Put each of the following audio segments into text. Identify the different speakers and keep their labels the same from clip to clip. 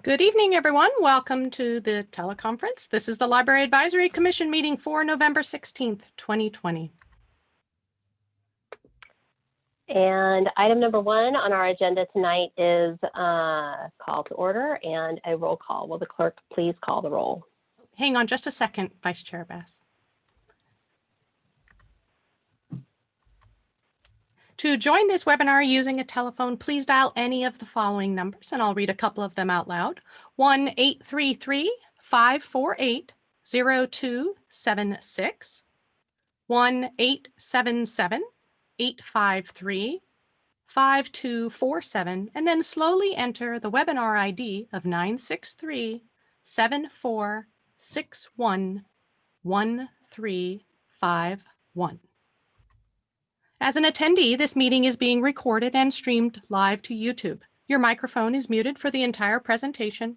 Speaker 1: Good evening, everyone. Welcome to the teleconference. This is the Library Advisory Commission meeting for November 16th, 2020.
Speaker 2: And item number 1 on our agenda tonight is call to order and a roll call. Will the clerk please call the roll?
Speaker 1: Hang on just a second, Vice Chair Bass. To join this webinar using a telephone, please dial any of the following numbers, and I'll read a couple of them out loud. 1-833-548-0276, 1-877-853-5247, and then slowly enter the webinar ID of 963-7461-1351. As an attendee, this meeting is being recorded and streamed live to YouTube. Your microphone is muted for the entire presentation.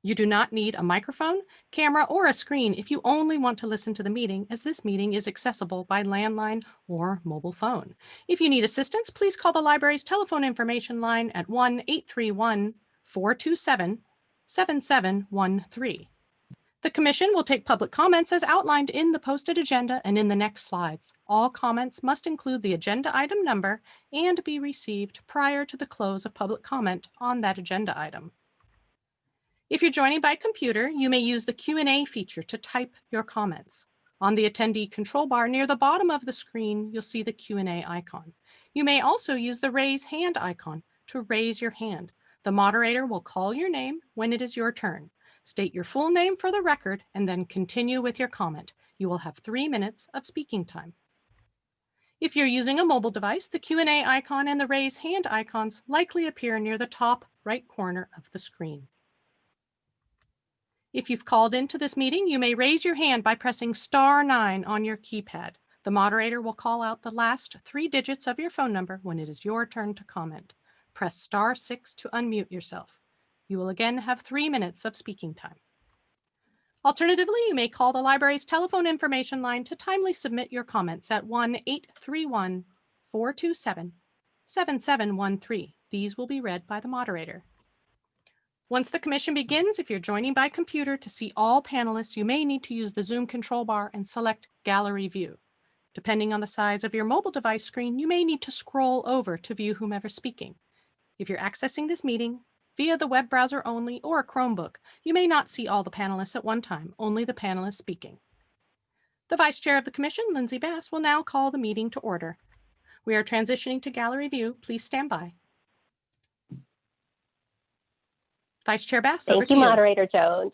Speaker 1: You do not need a microphone, camera, or a screen if you only want to listen to the meeting, as this meeting is accessible by landline or mobile phone. If you need assistance, please call the library's telephone information line at 1-831-427-7713. The Commission will take public comments as outlined in the posted agenda and in the next slides. All comments must include the agenda item number and be received prior to the close of public comment on that agenda item. If you're joining by computer, you may use the Q&A feature to type your comments. On the attendee control bar near the bottom of the screen, you'll see the Q&A icon. You may also use the raise hand icon to raise your hand. The moderator will call your name when it is your turn. State your full name for the record and then continue with your comment. You will have 3 minutes of speaking time. If you're using a mobile device, the Q&A icon and the raise hand icons likely appear near the top right corner of the screen. If you've called into this meeting, you may raise your hand by pressing *9 on your keypad. The moderator will call out the last 3 digits of your phone number when it is your turn to comment. Press *6 to unmute yourself. You will again have 3 minutes of speaking time. Alternatively, you may call the library's telephone information line to timely submit your comments at 1-831-427-7713. These will be read by the moderator. Once the commission begins, if you're joining by computer, to see all panelists, you may need to use the Zoom control bar and select Gallery View. Depending on the size of your mobile device screen, you may need to scroll over to view whomever's speaking. If you're accessing this meeting via the web browser only or a Chromebook, you may not see all the panelists at one time, only the panelists speaking. The Vice Chair of the Commission, Lindsay Bass, will now call the meeting to order. We are transitioning to Gallery View. Please stand by. Vice Chair Bass, over to you.
Speaker 2: Thank you, Moderator Jones.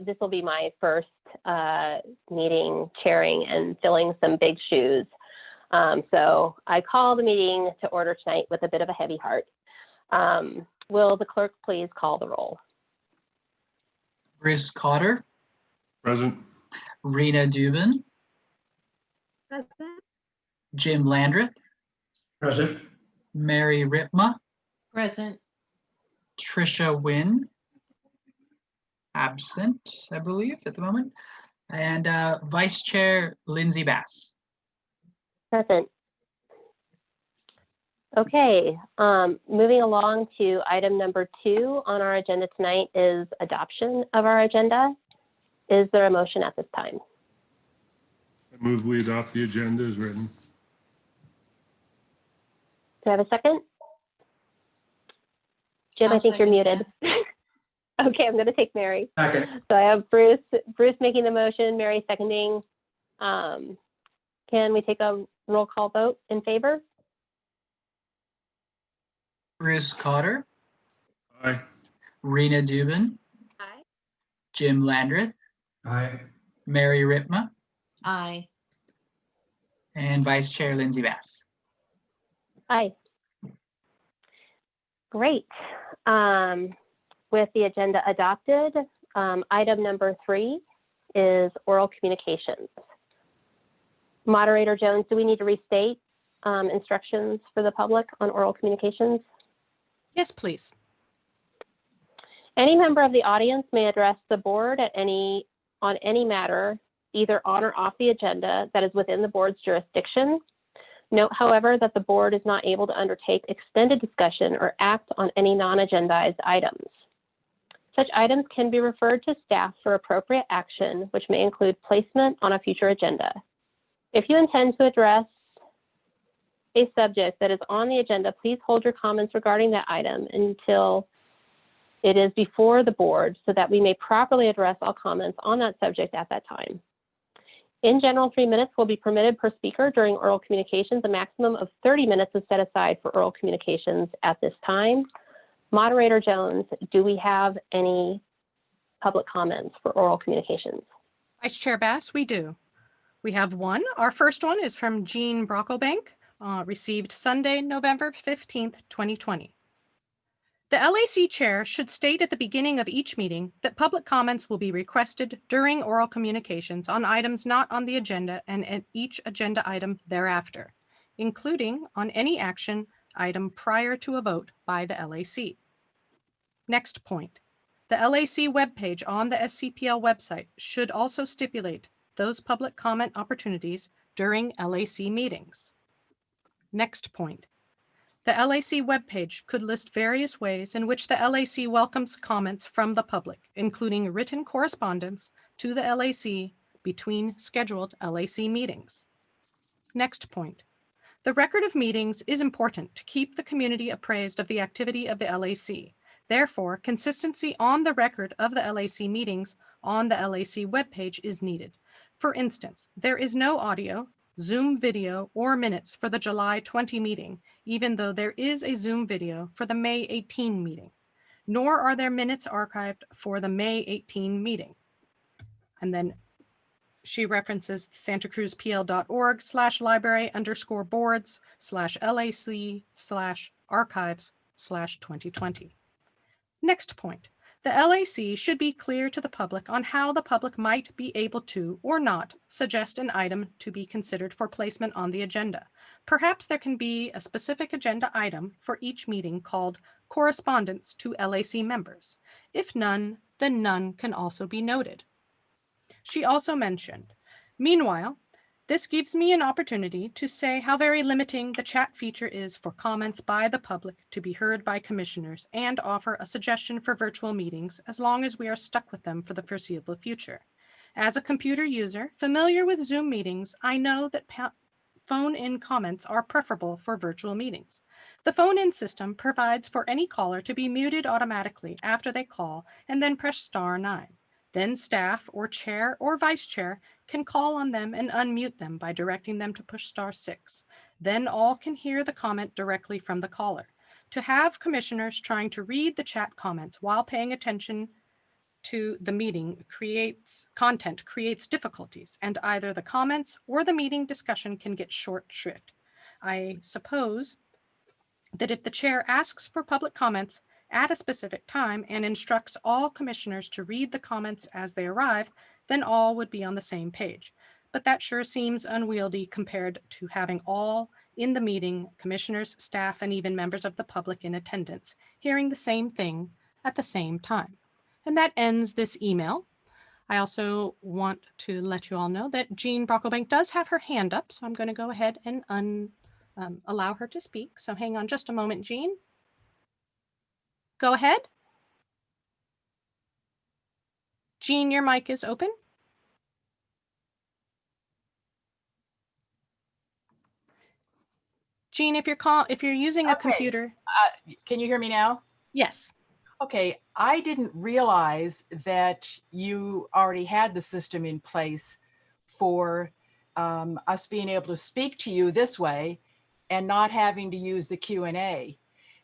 Speaker 2: This will be my first meeting chairing and filling some big shoes. So I call the meeting to order tonight with a bit of a heavy heart. Will the clerk please call the roll?
Speaker 3: Bruce Cotter.
Speaker 4: Present.
Speaker 3: Rena Dubin.
Speaker 5: Present.
Speaker 3: Jim Landreth.
Speaker 4: Present.
Speaker 3: Mary Ripma.
Speaker 5: Present.
Speaker 3: Trisha Wynn. Absent, I believe, at the moment. And Vice Chair Lindsay Bass.
Speaker 2: Present. Okay, moving along to item number 2 on our agenda tonight is adoption of our agenda. Is there a motion at this time?
Speaker 4: I move we adopt the agenda as written.
Speaker 2: Do I have a second? Jim, I think you're muted. Okay, I'm going to take Mary.
Speaker 4: Second.
Speaker 2: So I have Bruce making the motion, Mary seconding. Can we take a roll call vote in favor?
Speaker 3: Bruce Cotter.
Speaker 4: Aye.
Speaker 3: Rena Dubin.
Speaker 5: Aye.
Speaker 3: Jim Landreth.
Speaker 4: Aye.
Speaker 3: Mary Ripma.
Speaker 5: Aye.
Speaker 3: And Vice Chair Lindsay Bass.
Speaker 2: Aye. Great. With the agenda adopted, item number 3 is oral communications. Moderator Jones, do we need to restate instructions for the public on oral communications?
Speaker 1: Yes, please.
Speaker 2: Any member of the audience may address the board on any matter, either on or off the agenda that is within the board's jurisdiction. Note, however, that the board is not able to undertake extended discussion or act on any non-agendized items. Such items can be referred to staff for appropriate action, which may include placement on a future agenda. If you intend to address a subject that is on the agenda, please hold your comments regarding that item until it is before the board so that we may properly address all comments on that subject at that time. In general, 3 minutes will be permitted per speaker during oral communications. A maximum of 30 minutes is set aside for oral communications at this time. Moderator Jones, do we have any public comments for oral communications?
Speaker 1: Vice Chair Bass, we do. We have one. Our first one is from Jean Brocklebank, received Sunday, November 15th, 2020. The LAC chair should state at the beginning of each meeting that public comments will be requested during oral communications on items not on the agenda and at each agenda item thereafter, including on any action item prior to a vote by the LAC. Next point. The LAC webpage on the SCPL website should also stipulate those public comment opportunities during LAC meetings. Next point. The LAC webpage could list various ways in which the LAC welcomes comments from the public, including written correspondence to the LAC between scheduled LAC meetings. Next point. The record of meetings is important to keep the community appraised of the activity of the LAC. Therefore, consistency on the record of the LAC meetings on the LAC webpage is needed. For instance, there is no audio, Zoom video, or minutes for the July 20 meeting, even though there is a Zoom video for the May 18 meeting, nor are there minutes archived for the May 18 meeting. And then she references santacruzpl.org/library_boards/LAC/archives/2020. Next point. The LAC should be clear to the public on how the public might be able to or not suggest an item to be considered for placement on the agenda. Perhaps there can be a specific agenda item for each meeting called correspondence to LAC members. If none, then none can also be noted. She also mentioned, meanwhile, this gives me an opportunity to say how very limiting the chat feature is for comments by the public to be heard by commissioners and offer a suggestion for virtual meetings as long as we are stuck with them for the foreseeable future. As a computer user familiar with Zoom meetings, I know that phone-in comments are preferable for virtual meetings. The phone-in system provides for any caller to be muted automatically after they call and then press *9. Then staff or chair or vice chair can call on them and unmute them by directing them to push *6. Then all can hear the comment directly from the caller. To have commissioners trying to read the chat comments while paying attention to the meeting creates difficulties, and either the comments or the meeting discussion can get short shrift. I suppose that if the chair asks for public comments at a specific time and instructs all commissioners to read the comments as they arrive, then all would be on the same page. But that sure seems unwieldy compared to having all in the meeting, commissioners, staff, and even members of the public in attendance, hearing the same thing at the same time. And that ends this email. I also want to let you all know that Jean Brocklebank does have her hand up, so I'm going to go ahead and allow her to speak. So hang on just a moment, Jean. Go ahead. Jean, your mic is open. Jean, if you're using a computer.
Speaker 6: Can you hear me now?
Speaker 1: Yes.
Speaker 6: Okay, I didn't realize that you already had the system in place for us being able to speak to you this way and not having to use the Q&A.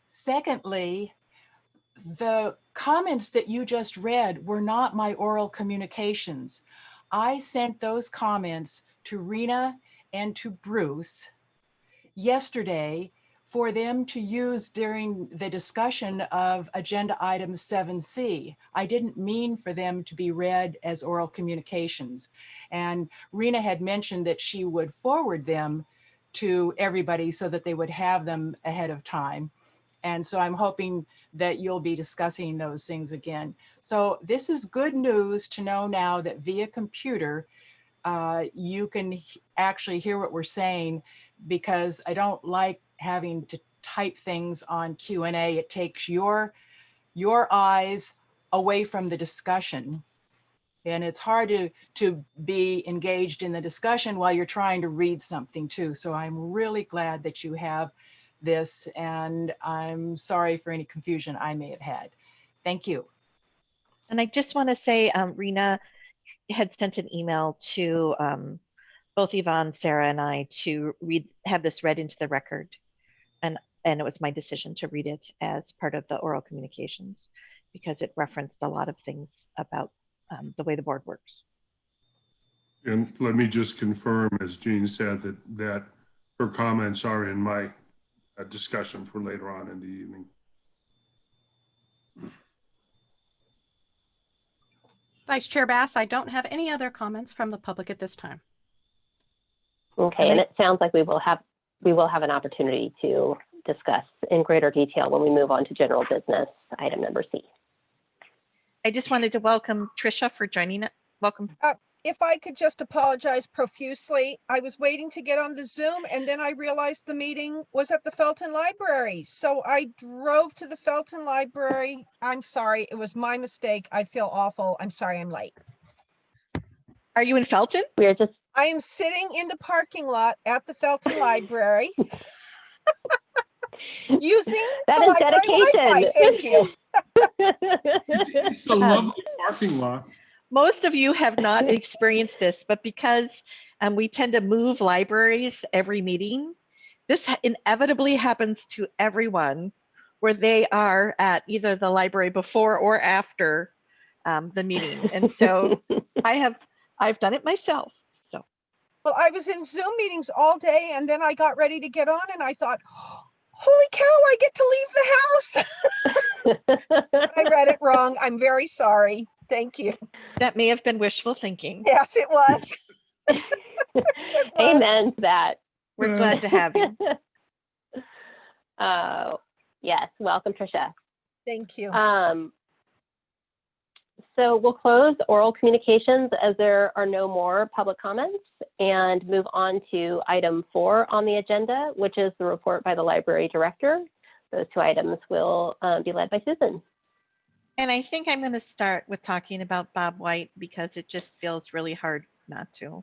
Speaker 6: Secondly, the comments that you just read were not my oral communications. I sent those comments to Rena and to Bruce yesterday for them to use during the discussion of agenda item 7C. I didn't mean for them to be read as oral communications. And Rena had mentioned that she would forward them to everybody so that they would have them ahead of time. And so I'm hoping that you'll be discussing those things again. So this is good news to know now that via computer, you can actually hear what we're saying, because I don't like having to type things on Q&A. It takes your eyes away from the discussion. And it's hard to be engaged in the discussion while you're trying to read something too. So I'm really glad that you have this, and I'm sorry for any confusion I may have had. Thank you.
Speaker 7: And I just want to say, Rena had sent an email to both Yvonne, Sarah, and I to have this read into the record. And it was my decision to read it as part of the oral communications, because it referenced a lot of things about the way the board works.
Speaker 4: And let me just confirm, as Jean said, that her comments are in my discussion for later on in the evening.
Speaker 1: Vice Chair Bass, I don't have any other comments from the public at this time.
Speaker 2: Okay, and it sounds like we will have an opportunity to discuss in greater detail when we move on to general business, item number C.
Speaker 7: I just wanted to welcome Tricia for joining it. Welcome.
Speaker 8: If I could just apologize profusely, I was waiting to get on the Zoom and then I realized the meeting was at the Felton Library. So I drove to the Felton Library. I'm sorry, it was my mistake. I feel awful. I'm sorry I'm late.
Speaker 7: Are you in Felton?
Speaker 8: I am sitting in the parking lot at the Felton Library using
Speaker 2: That
Speaker 8: the
Speaker 2: is
Speaker 8: library
Speaker 2: dedication.
Speaker 8: Wi-Fi. Thank you.
Speaker 4: It's a lovely parking lot.
Speaker 7: Most of you have not experienced this, but because we tend to move libraries every meeting, this inevitably happens to everyone, where they are at either the library before or after the meeting. And so I've done it myself. So.
Speaker 8: Well, I was in Zoom meetings all day and then I got ready to get on and I thought, holy cow, I get to leave the house. I read it wrong. I'm very sorry. Thank you.
Speaker 7: That may have been wishful thinking.
Speaker 8: Yes, it was.
Speaker 2: Amen to that.
Speaker 7: We're glad to have you.
Speaker 2: Yes, welcome, Tricia.
Speaker 8: Thank you.
Speaker 2: So we'll close oral communications as there are no more public comments, and move on to item 4 on the agenda, which is the report by the library director. Those 2 items will be led by Susan.
Speaker 7: And I think I'm going to start with talking about Bob White, because it just feels really hard not to.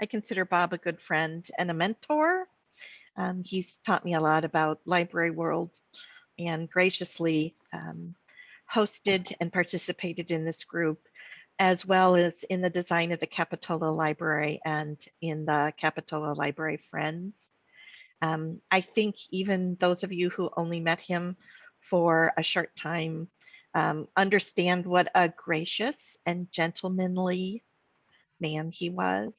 Speaker 7: I consider Bob a good friend and a mentor. He's taught me a lot about library world, and graciously hosted and participated in this group, as well as in the design of the Capitola Library and in the Capitola Library Friends. I think even those of you who only met him for a short time understand what a gracious and gentlemanly man he was.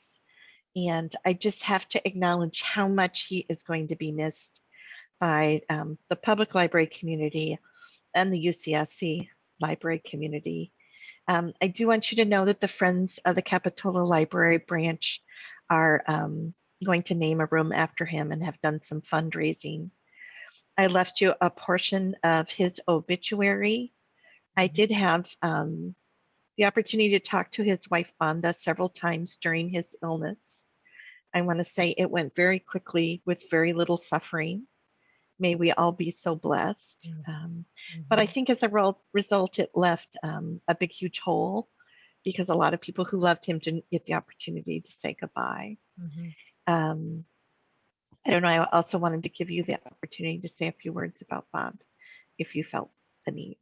Speaker 7: And I just have to acknowledge how much he is going to be missed by the public library community and the UCSC library community. I do want you to know that the Friends of the Capitola Library branch are going to name a room after him and have done some fundraising. I left you a portion of his obituary. I did have the opportunity to talk to his wife, Vonda, several times during his illness. I want to say it went very quickly with very little suffering. May we all be so blessed. But I think as a result, it left a big, huge hole, because a lot of people who loved him didn't get the opportunity to say goodbye. I don't know, I also wanted to give you the opportunity to say a few words about Bob, if you felt the need.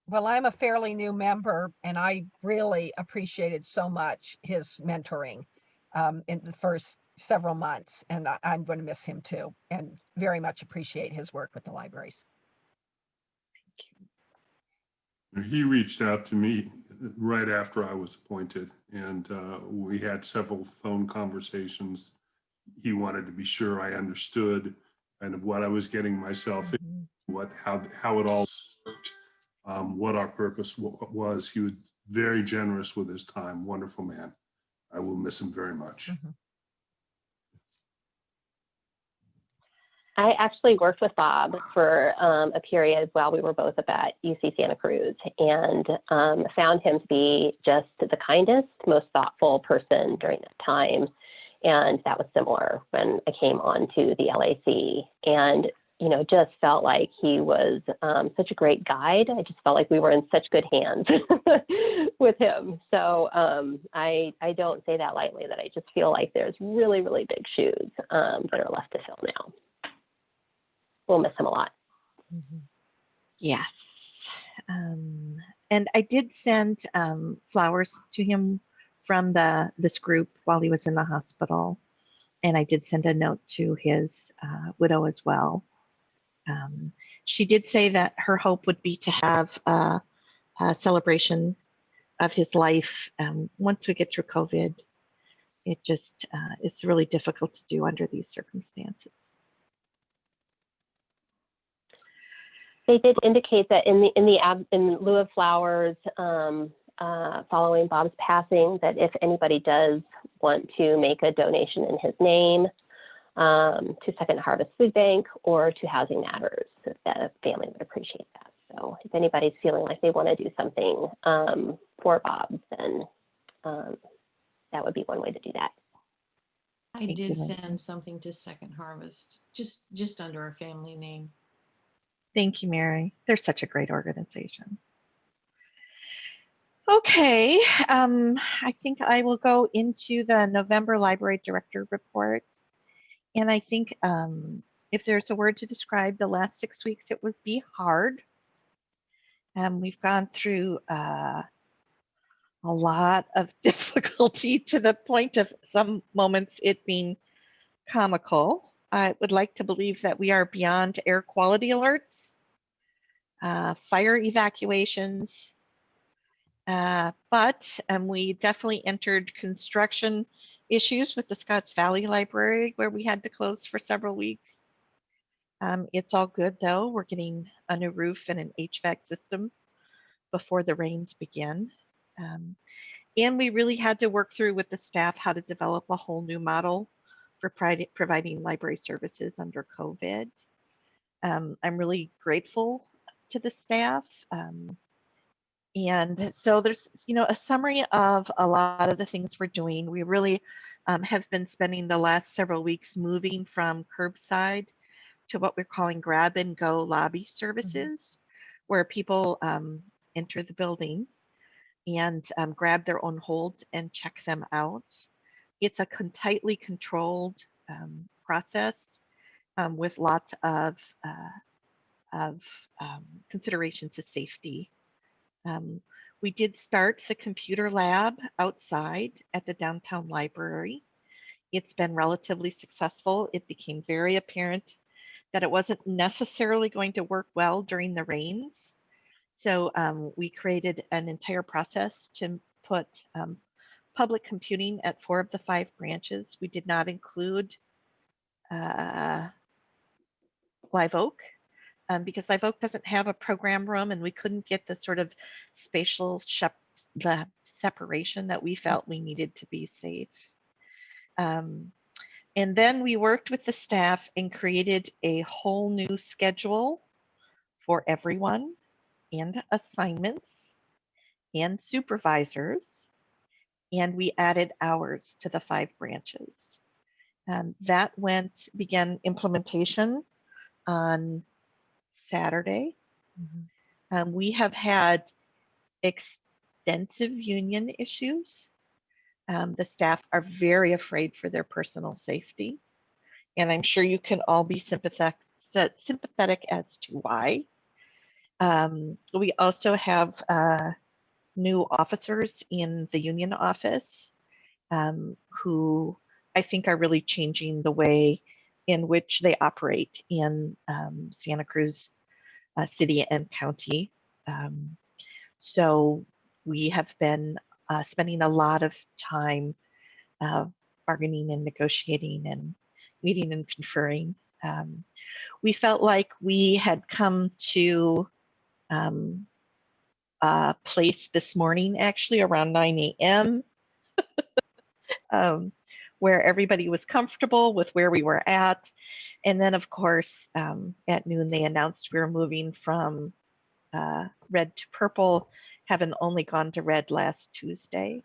Speaker 8: Well, I'm a fairly new member and I really appreciated so much his mentoring in the first several months, and I'm going to miss him too, and very much appreciate his work with the libraries.
Speaker 4: He reached out to me right after I was appointed, and we had several phone conversations. He wanted to be sure I understood kind of what I was getting myself in, how it all worked, what our purpose was. He was very generous with his time. Wonderful man. I will miss him very much.
Speaker 2: I actually worked with Bob for a period while we were both up at UC Santa Cruz, and found him to be just the kindest, most thoughtful person during that time. And that was similar when I came on to the LAC, and just felt like he was such a great guide. I just felt like we were in such good hands with him. So I don't say that lightly, that I just feel like there's really, really big shoes that are left to fill now. We'll miss him a lot.
Speaker 7: Yes. And I did send flowers to him from this group while he was in the hospital. And I did send a note to his widow as well. She did say that her hope would be to have a celebration of his life once we get through COVID. It just it's really difficult to do under these circumstances.
Speaker 2: They did indicate that in lieu of flowers, following Bob's passing, that if anybody does want to make a donation in his name to Second Harvest Food Bank or to Housing Matters, that a family would appreciate that. So if anybody's feeling like they want to do something for Bob, then that would be one way to do that.
Speaker 5: I
Speaker 7: Thank you,
Speaker 5: did
Speaker 7: Lindsay.
Speaker 5: send something to Second Harvest, just under a family name.
Speaker 7: Thank you, Mary. They're such a great organization. Okay, I think I will go into the November Library Director report. And I think if there's a word to describe the last 6 weeks, it would be hard. We've gone through a lot of difficulty to the point of some moments it being comical. I would like to believe that we are beyond air quality alerts, fire evacuations, but we definitely entered construction issues with the Scotts Valley Library, where we had to close for several weeks. It's all good though. We're getting a new roof and an HVAC system before the rains begin. And we really had to work through with the staff how to develop a whole new model for providing library services under COVID. I'm really grateful to the staff. And so there's, a summary of a lot of the things we're doing. We really have been spending the last several weeks moving from curbside to what we're calling grab and go lobby services, where people enter the building and grab their own holds and check them out. It's a tightly controlled process with lots of consideration to safety. We did start the computer lab outside at the downtown library. It's been relatively successful. It became very apparent that it wasn't necessarily going to work well during the rains. So we created an entire process to put public computing at 4 of the 5 branches. We did not include Live Oak because Live Oak doesn't have a program room, and we couldn't get the sort of spatial separation that we felt we needed to be safe. And then we worked with the staff and created a whole new schedule for everyone, and assignments and supervisors. And we added hours to the 5 branches. That began implementation on Saturday. We have had extensive union issues. The staff are very afraid for their personal safety. And I'm sure you can all be sympathetic as to why. We also have new officers in the union office who I think are really changing the way in which they operate in Santa Cruz City and County. So we have been spending a lot of time bargaining and negotiating and meeting and conferring. We felt like we had come to place this morning, actually around 9 a.m., where everybody was comfortable with where we were at. And then, of course, at noon, they announced we were moving from red to purple, having only gone to red last Tuesday.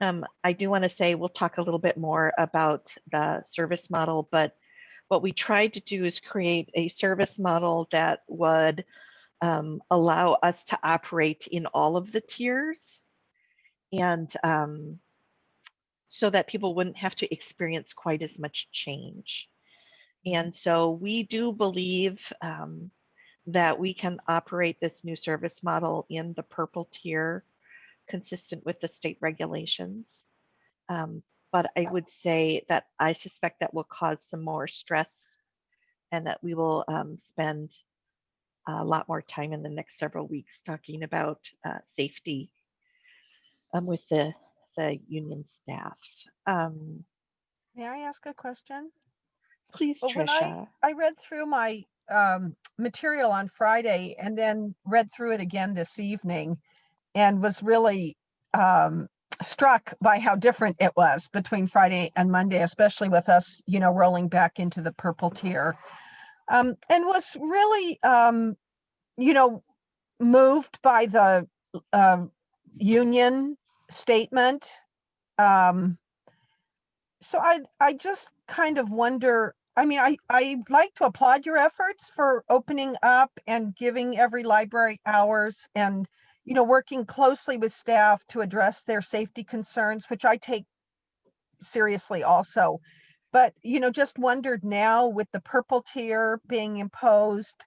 Speaker 7: I do want to say we'll talk a little bit more about the service model, but what we tried to do is create a service model that would allow us to operate in all of the tiers, and so that people wouldn't have to experience quite as much change. And so we do believe that we can operate this new service model in the purple tier, consistent with the state regulations. But I would say that I suspect that will cause some more stress, and that we will spend a lot more time in the next several weeks talking about safety with the union staff.
Speaker 8: May I ask a question?
Speaker 7: Please,
Speaker 8: Well, when
Speaker 7: Tricia.
Speaker 8: I read through my material on Friday and then read through it again this evening, and was really struck by how different it was between Friday and Monday, especially with us, rolling back into the purple tier, and was really, moved by the union statement. So I just kind of wonder, I mean, I'd like to applaud your efforts for opening up and giving every library hours, and, working closely with staff to address their safety concerns, which I take seriously also. But, just wondered now, with the purple tier being imposed,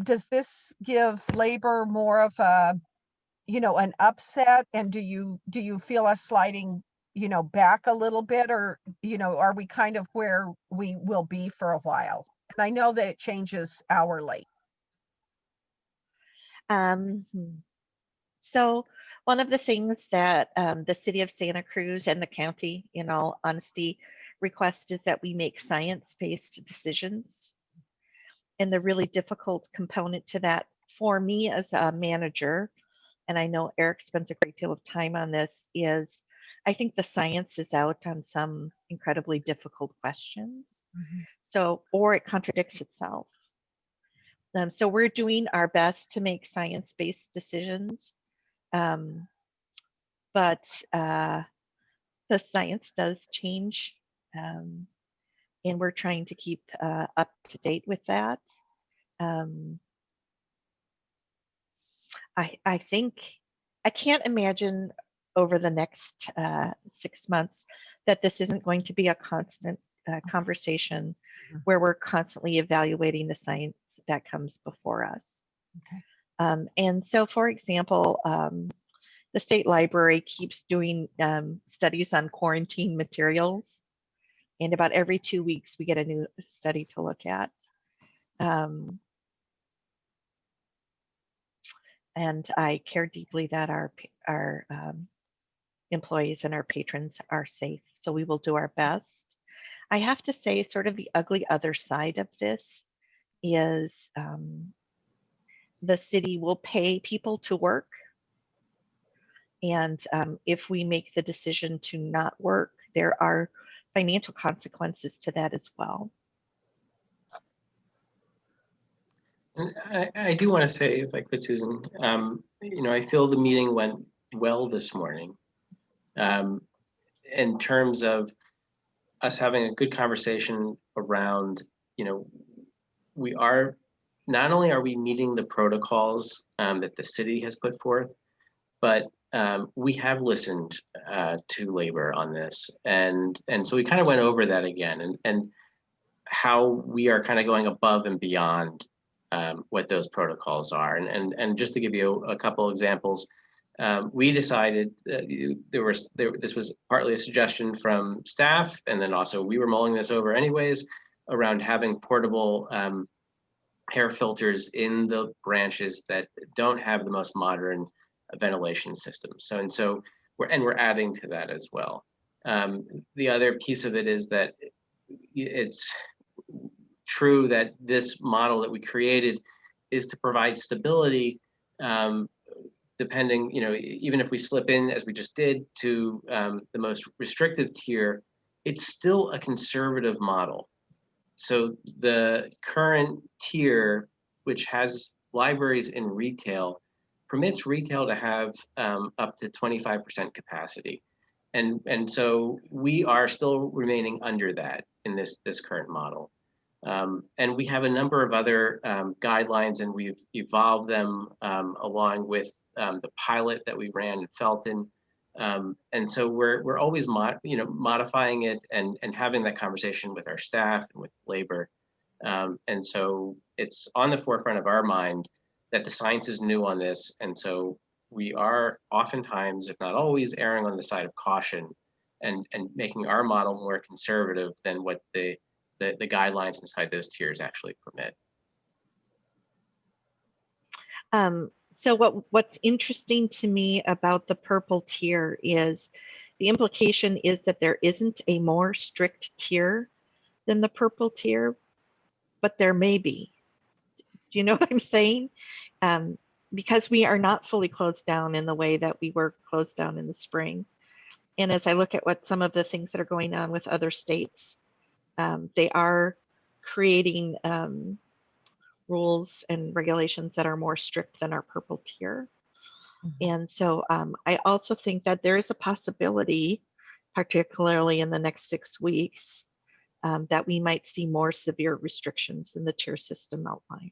Speaker 8: does this give labor more of a, an upset? And do you feel us sliding, back a little bit, or, are we kind of where we will be for a while? And I know that it changes hourly.
Speaker 7: So one of the things that the city of Santa Cruz and the county, in all honesty, request is that we make science-based decisions. And the really difficult component to that for me as a manager, and I know Eric spends a great deal of time on this, is I think the science is out on some incredibly difficult questions. So, or it contradicts itself. So we're doing our best to make science-based decisions. But the science does change, and we're trying to keep up to date with that. I think I can't imagine over the next 6 months that this isn't going to be a constant conversation where we're constantly evaluating the science that comes before us.
Speaker 8: Okay.
Speaker 7: And so, for example, the state library keeps doing studies on quarantine materials, and about every 2 weeks we get a new study to look at. And I care deeply that our employees and our patrons are safe, so we will do our best. I have to say, sort of the ugly other side of this is the city will pay people to work. And if we make the decision to not work, there are financial consequences to that as well.
Speaker 9: And I do want to say, if I could, Susan, I feel the meeting went well this morning in terms of us having a good conversation around, we are, not only are we meeting the protocols that the city has put forth, but we have listened to labor on this. And so we kind of went over that again, and how we are kind of going above and beyond what those protocols are. And just to give you a couple examples, we decided this was partly a suggestion from staff, and then also we were mulling this over anyways, around having portable air filters in the branches that don't have the most modern ventilation systems. So we're adding to that as well. The other piece of it is that it's true that this model that we created is to provide stability, depending, even if we slip in, as we just did, to the most restrictive tier, it's still a conservative model. So the current tier, which has libraries in retail, permits retail to have up to 25% capacity. And so we are still remaining under that in this current model. And we have a number of other guidelines, and we've evolved them along with the pilot that we ran in Felton. And so we're always modifying it and having that conversation with our staff and with labor. And so it's on the forefront of our mind that the science is new on this. And so we are oftentimes, if not always, erring on the side of caution and making our model more conservative than what the guidelines inside those tiers actually permit.
Speaker 7: So what's interesting to me about the purple tier is the implication is that there isn't a more strict tier than the purple tier, but there may be. Do you know what I'm saying? Because we are not fully closed down in the way that we were closed down in the spring. And as I look at what some of the things that are going on with other states, they are creating rules and regulations that are more strict than our purple tier. And so I also think that there is a possibility, particularly in the next 6 weeks, that we might see more severe restrictions in the tier system outline.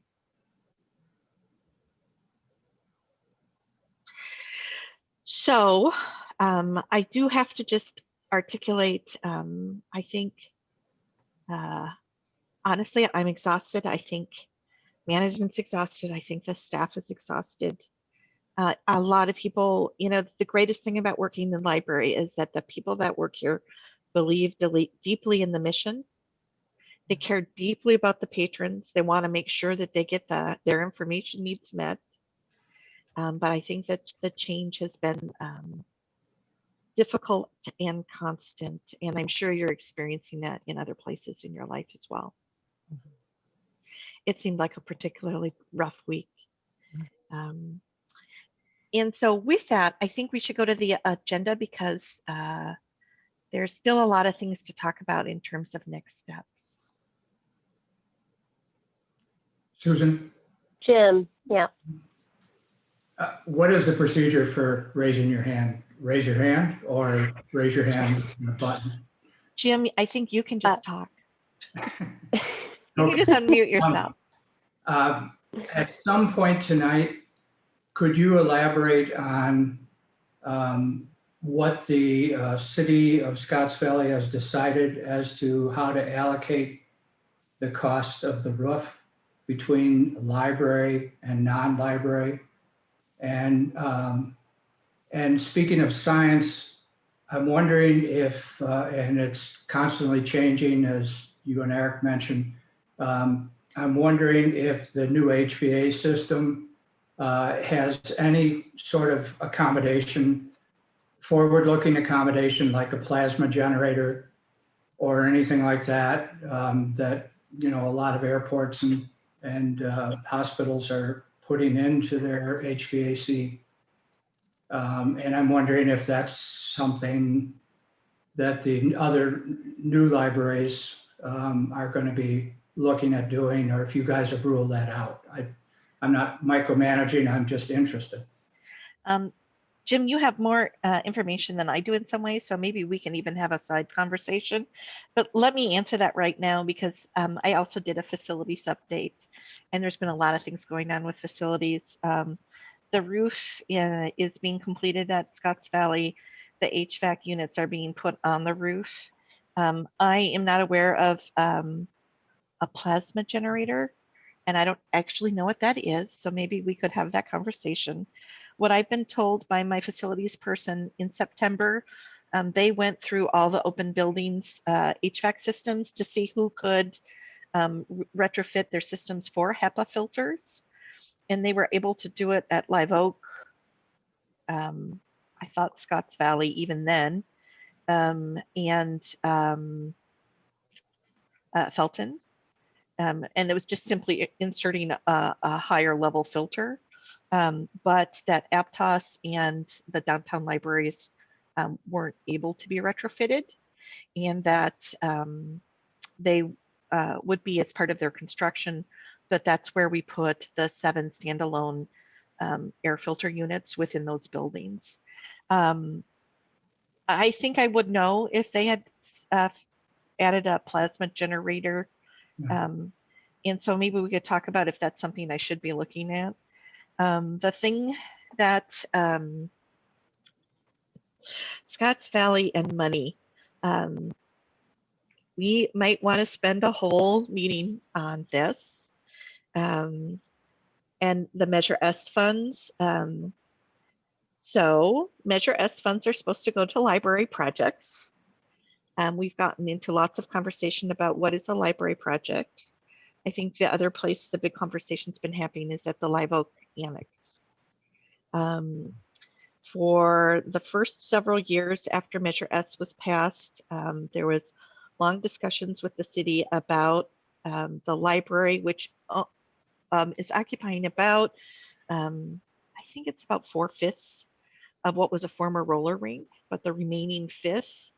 Speaker 7: So I do have to just articulate, I think, honestly, I'm exhausted. I think management's exhausted. I think the staff is exhausted. A lot of people, you know, the greatest thing about working in the library is that the people that work here believe deeply in the mission. They care deeply about the patrons. They want to make sure that they get their information needs met. But I think that the change has been difficult and constant, and I'm sure you're experiencing that in other places in your life as well. It seemed like a particularly rough week. And so with that, I think we should go to the agenda because there's still a lot of things to talk about in terms of next steps.
Speaker 10: Susan?
Speaker 2: Jim, yeah.
Speaker 10: What is the procedure for raising your hand? Raise your hand or raise your hand with a button?
Speaker 7: Jim, I think you can just talk.
Speaker 10: Okay.
Speaker 7: You can just unmute yourself.
Speaker 10: At some point tonight, could you elaborate on what the city of Scotts Valley has decided as to how to allocate the cost of the roof between library and non-library? And speaking of science, I'm wondering if, and it's constantly changing as you and Eric mentioned, I'm wondering if the new HVA system has any sort of accommodation, forward-looking accommodation like a plasma generator or anything like that, that, you know, a lot of airports and hospitals are putting into their HVAC. And I'm wondering if that's something that the other new libraries are going to be looking at doing, or if you guys have ruled that out. I'm not micromanaging, I'm just interested.
Speaker 7: Jim, you have more information than I do in some ways, so maybe we can even have a side conversation. But let me answer that right now because I also did a facilities update, and there's been a lot of things going on with facilities. The roof is being completed at Scotts Valley. The HVAC units are being put on the roof. I am not aware of a plasma generator, and I don't actually know what that is, so maybe we could have that conversation. What I've been told by my facilities person in September, they went through all the open buildings HVAC systems to see who could retrofit their systems for HEPA filters. And they were able to do it at Live Oak. I thought Scotts Valley even then, and Felton. And it was just simply inserting a higher level filter. But that Aptos and the downtown libraries weren't able to be retrofitted, and that they would be as part of their construction, but that's where we put the 7 standalone air filter units within those buildings. I think I would know if they had added a plasma generator.
Speaker 10: Yeah.
Speaker 7: And so maybe we could talk about if that's something I should be looking at. The thing that Scotts Valley and money, we might want to spend a whole meeting on this. And the Measure S funds. So Measure S funds are supposed to go to library projects. We've gotten into lots of conversation about what is a library project. I think the other place the big conversation's been happening is at the Live Oak Annex. For the first several years after Measure S was passed, there was long discussions with the city about the library, which is occupying about, I think it's about 4/5 of what was a former roller rink, but the remaining 1/5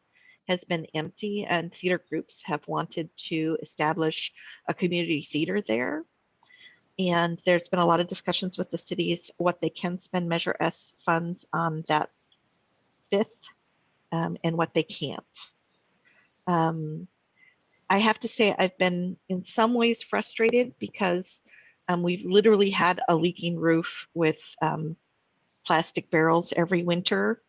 Speaker 7: has been empty, and theater groups have wanted to establish a community theater there. And there's been a lot of discussions with the cities what they can spend Measure S funds on that 1/5 and what they can't. I have to say I've been in some ways frustrated because we've literally had a leaking roof with plastic barrels every winter.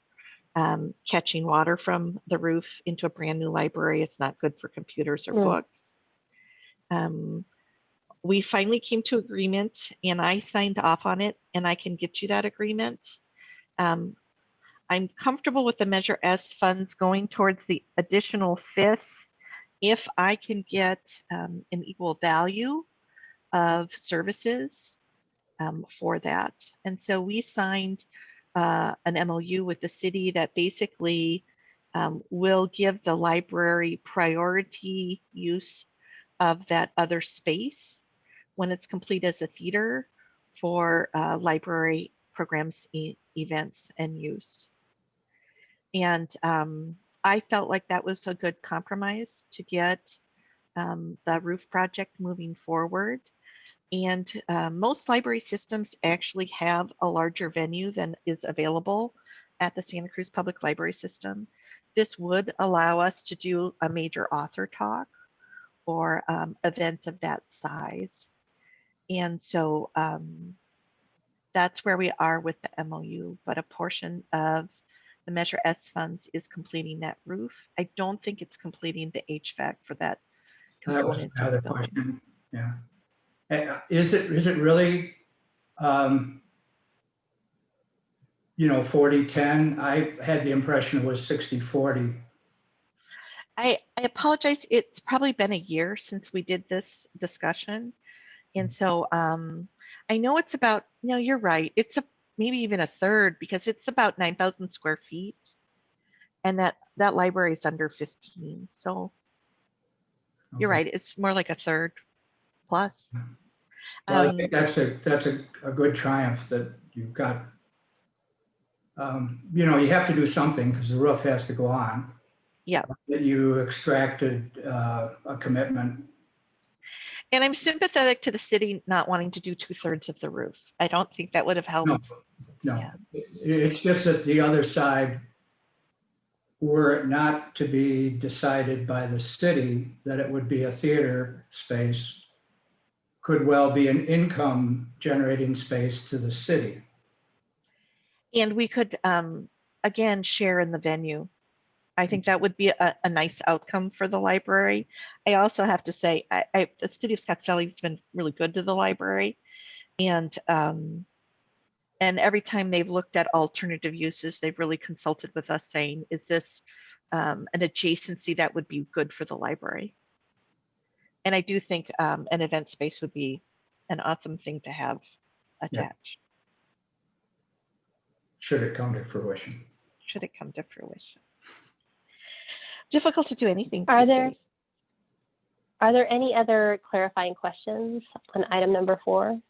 Speaker 7: Catching water from the roof into a brand new library is not good for computers or books. We finally came to agreement and I signed off on it, and I can get you that agreement. I'm comfortable with the Measure S funds going towards the additional 1/5 if I can get an equal value of services for that. And so we signed an MOU with the city that basically will give the library priority use of that other space when it's complete as a theater for library programs, events, and use. And I felt like that was a good compromise to get the roof project moving forward. And most library systems actually have a larger venue than is available at the Santa Cruz Public Library System. This would allow us to do a major author talk or event of that size. And so that's where we are with the MOU, but a portion of the Measure S funds is completing that roof. I don't think it's completing the HVAC for that
Speaker 10: That was
Speaker 7: component
Speaker 10: my
Speaker 7: of the
Speaker 10: other
Speaker 7: building.
Speaker 10: question. Yeah. Is it really, 40-10? I had the impression it was 60-40.
Speaker 7: I apologize. It's probably been a year since we did this discussion. And so I know it's about, no, you're right. It's maybe even a third because it's about 9,000 square feet. And that library is under 15. So you're
Speaker 10: Okay.
Speaker 7: right. It's more like a third plus.
Speaker 10: Well, I think that's a good triumph that you've got. You have to do something because the roof has to go on.
Speaker 7: Yeah.
Speaker 10: That you extracted a commitment.
Speaker 7: And I'm sympathetic to the city not wanting to do 2/3 of the roof. I don't think that would have helped.
Speaker 10: No,
Speaker 7: Yeah.
Speaker 10: it's just that the other side, were it not to be decided by the city that it would be a theater space, could well be an income generating space to the city.
Speaker 7: And we could, again, share in the venue. I think that would be a nice outcome for the library. I also have to say, the city of Scotts Valley has been really good to the library. And every time they've looked at alternative uses, they've really consulted with us saying, is this an adjacency that would be good for the library? And I do think an event space would be an awesome thing to have attached.
Speaker 10: Should it come to fruition.
Speaker 7: Should it come to fruition. Difficult to do anything.
Speaker 2: Are
Speaker 7: these
Speaker 2: there
Speaker 7: days.
Speaker 2: Are there any other clarifying questions on item number 4?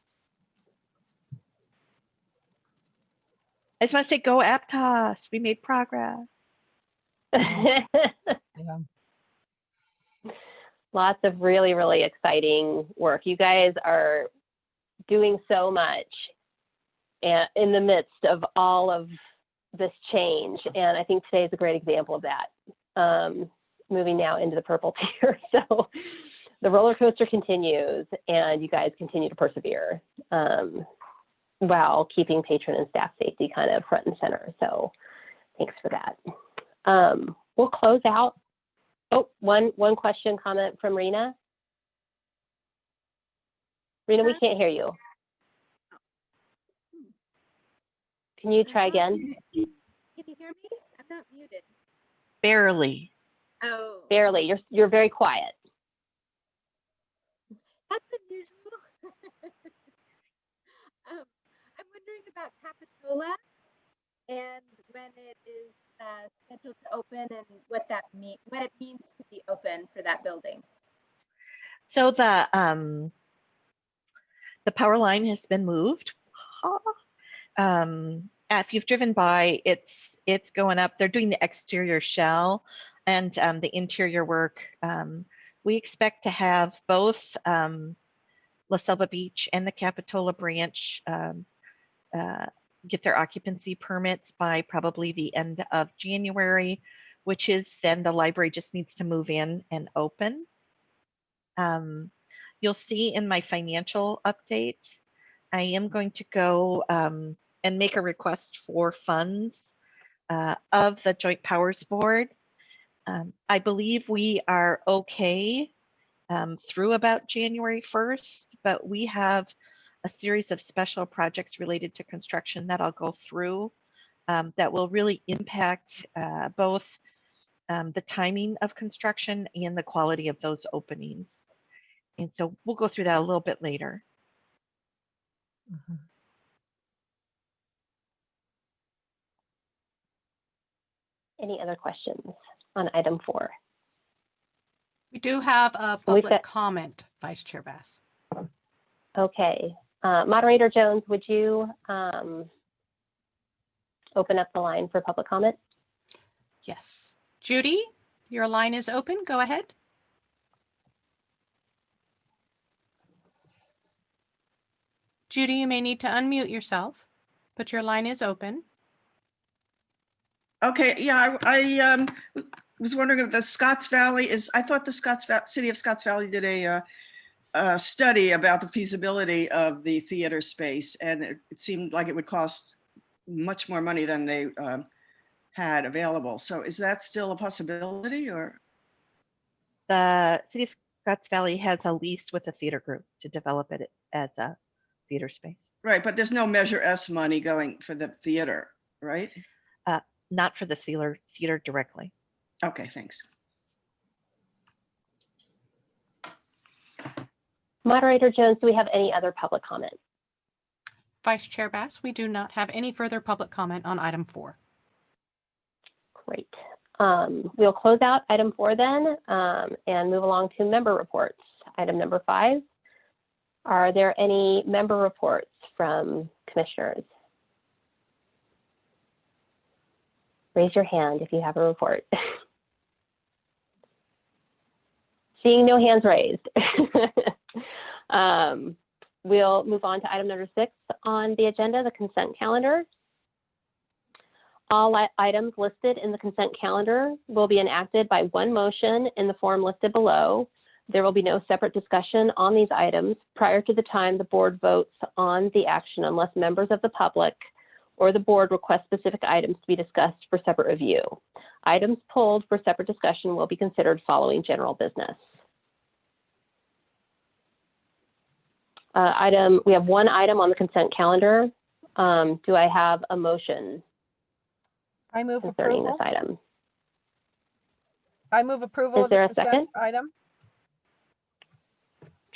Speaker 7: I just want to say, go Aptos. We made progress.
Speaker 8: Yeah.
Speaker 2: Lots of really, really exciting work. You guys are doing so much in the midst of all of this change. And I think today is a great example of that. Moving now into the purple tier. So the roller coaster continues and you guys continue to persevere while keeping patron and staff safety kind of front and center. So thanks for that. We'll close out. Oh, one question, comment from Rena. Rena, we can't hear you. Can you try again?
Speaker 11: Can you hear me? I'm not muted.
Speaker 7: Barely.
Speaker 11: Oh,
Speaker 2: Barely. You're very quiet.
Speaker 11: that's unusual. I'm wondering about Capitola and when it is scheduled to open and what it means to be open for that building.
Speaker 7: So the power line has been moved. If you've driven by, it's going up. They're doing the exterior shell and the interior work. We expect to have both La Selva Beach and the Capitola branch get their occupancy permits by probably the end of January, which is then the library just needs to move in and open. You'll see in my financial update, I am going to go and make a request for funds of the Joint Powers Board. I believe we are okay through about January 1st, but we have a series of special projects related to construction that I'll go through that will really impact both the timing of construction and the quality of those openings. And so we'll go through that a little bit later.
Speaker 2: Any other questions on item 4?
Speaker 1: We do have a
Speaker 2: We've
Speaker 1: public
Speaker 2: got-
Speaker 1: comment, Vice Chair Bass.
Speaker 2: Okay. Moderator Jones, would you open up the line for public comment?
Speaker 1: Yes. Judy, your line is open. Go ahead. Judy, you may need to unmute yourself, but your line is open.
Speaker 12: Okay, yeah, I was wondering if the Scotts Valley I thought the city of Scotts Valley did a study about the feasibility of the theater space, and it seemed like it would cost much more money than they had available. So is that still a possibility, or?
Speaker 7: The city of Scotts Valley has a lease with a theater group to develop it as a theater space.
Speaker 12: Right, but there's no Measure S money going for the theater, right?
Speaker 7: Not for the theater directly.
Speaker 12: Okay, thanks.
Speaker 2: Moderator Jones, do we have any other public comment?
Speaker 1: Vice Chair Bass, we do not have any further public comment on item 4.
Speaker 2: Great. We'll close out item 4 then and move along to member reports. Item number 5. Are there any member reports from commissioners? Raise your hand if you have a report. Seeing no hands raised. We'll move on to item number 6 on the agenda, the consent calendar. All items listed in the consent calendar will be enacted by one motion in the form listed below. There will be no separate discussion on these items prior to the time the board votes on the action unless members of the public or the board request specific items to be discussed for separate review. Items pulled for separate discussion will be considered following general business. We have one item on the consent calendar. Do I have a motion
Speaker 8: I move
Speaker 2: concerning
Speaker 8: approval.
Speaker 2: this item?
Speaker 8: I move approval
Speaker 2: Is
Speaker 8: of the
Speaker 2: there a
Speaker 8: consent
Speaker 2: second?
Speaker 8: item.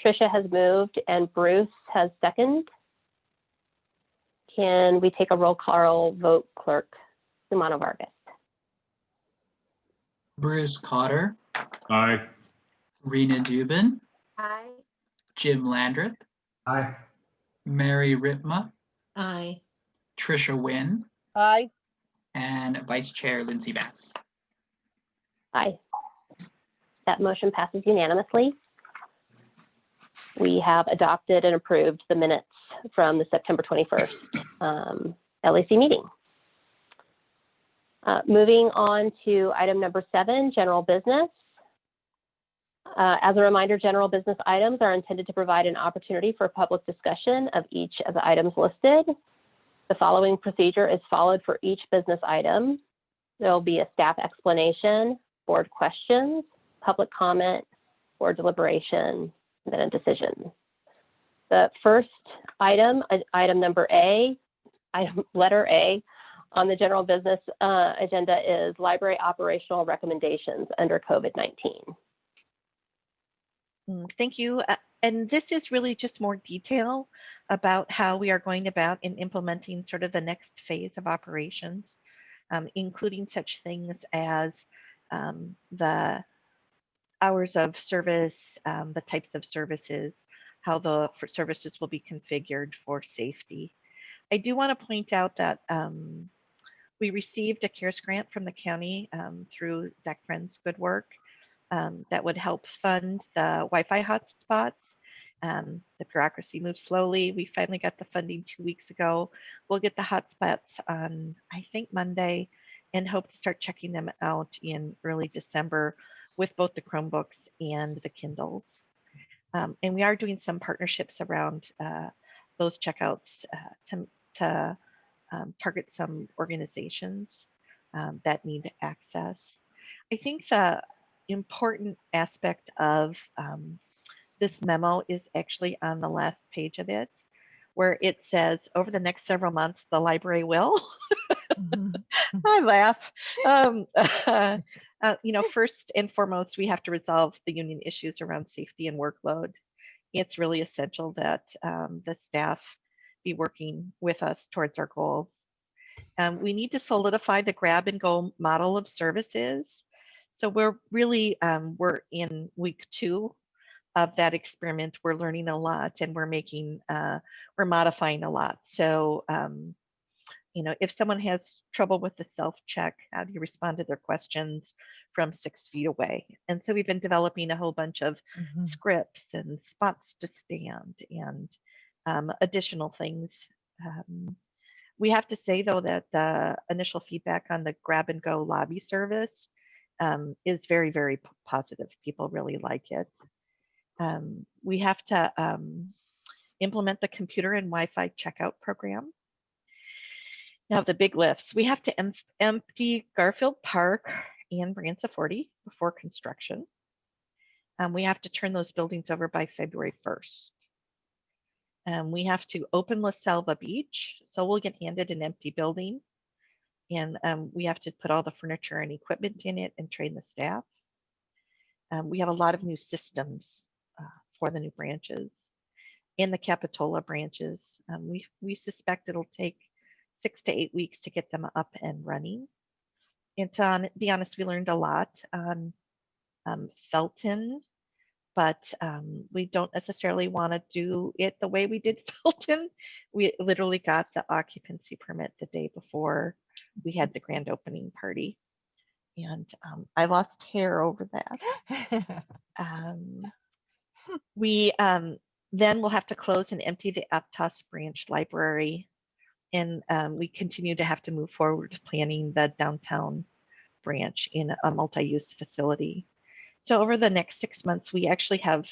Speaker 2: Tricia has moved and Bruce has seconded. Can we take a roll call vote, Clerk Sumano Vargas?
Speaker 3: Bruce Cotter,
Speaker 4: Aye.
Speaker 3: Rena Dubin,
Speaker 11: Aye.
Speaker 3: Jim Landreth,
Speaker 10: Aye.
Speaker 3: Mary Ripma,
Speaker 5: Aye.
Speaker 3: Trisha Wynn,
Speaker 8: Aye.
Speaker 3: and Vice Chair Lindsay Bass.
Speaker 2: Aye. That motion passes unanimously. We have adopted and approved the minutes from the September 21st LAC meeting. Moving on to item number 7, general business. As a reminder, general business items are intended to provide an opportunity for public discussion of each of the items listed. The following procedure is followed for each business item. There will be a staff explanation, board questions, public comment, board deliberation, and then a decision. The first item, letter A on the general business agenda is library operational recommendations under COVID-19.
Speaker 7: Thank you. And this is really just more detail about how we are going about in implementing sort of the next phase of operations, including such things as the hours of service, the types of services, how the services will be configured for safety. I do want to point out that we received a CARES grant from the county through Zach Friend's good work that would help fund the Wi-Fi hotspots. The bureaucracy moves slowly. We finally got the funding 2 weeks ago. We'll get the hotspots on, I think, Monday, and hope to start checking them out in early December with both the Chromebooks and the Kindles. And we are doing some partnerships around those checkouts to target some organizations that need access. I think the important aspect of this memo is actually on the last page of it, where it says, over the next several months, the library will. I laugh. First and foremost, we have to resolve the union issues around safety and workload. It's really essential that the staff be working with us towards our goals. We need to solidify the grab and go model of services. So we're really, we're in week 2 of that experiment. We're learning a lot, and we're modifying a lot. So, if someone has trouble with the self-check, how do you respond to their questions from 6 feet away? And so we've been developing a whole bunch of scripts and spots to stand and additional things. We have to say, though, that the initial feedback on the grab and go lobby service is very, very positive. People really like it. We have to implement the computer and Wi-Fi checkout program. Now, the big lifts. We have to empty Garfield Park and Branciforte before construction. We have to turn those buildings over by February 1st. We have to open La Selva Beach, so we'll get handed an empty building, and we have to put all the furniture and equipment in it and train the staff. We have a lot of new systems for the new branches. In the Capitola branches, we suspect it'll take 6 to 8 weeks to get them up and running. And to be honest, we learned a lot on Felton, but we don't necessarily want to do it the way we did Felton. We literally got the occupancy permit the day before we had the grand opening party. And I lost hair over that. We then will have to close and empty the Aptos branch library. And we continue to have to move forward planning the downtown branch in a multi-use facility. So over the next 6 months, we actually have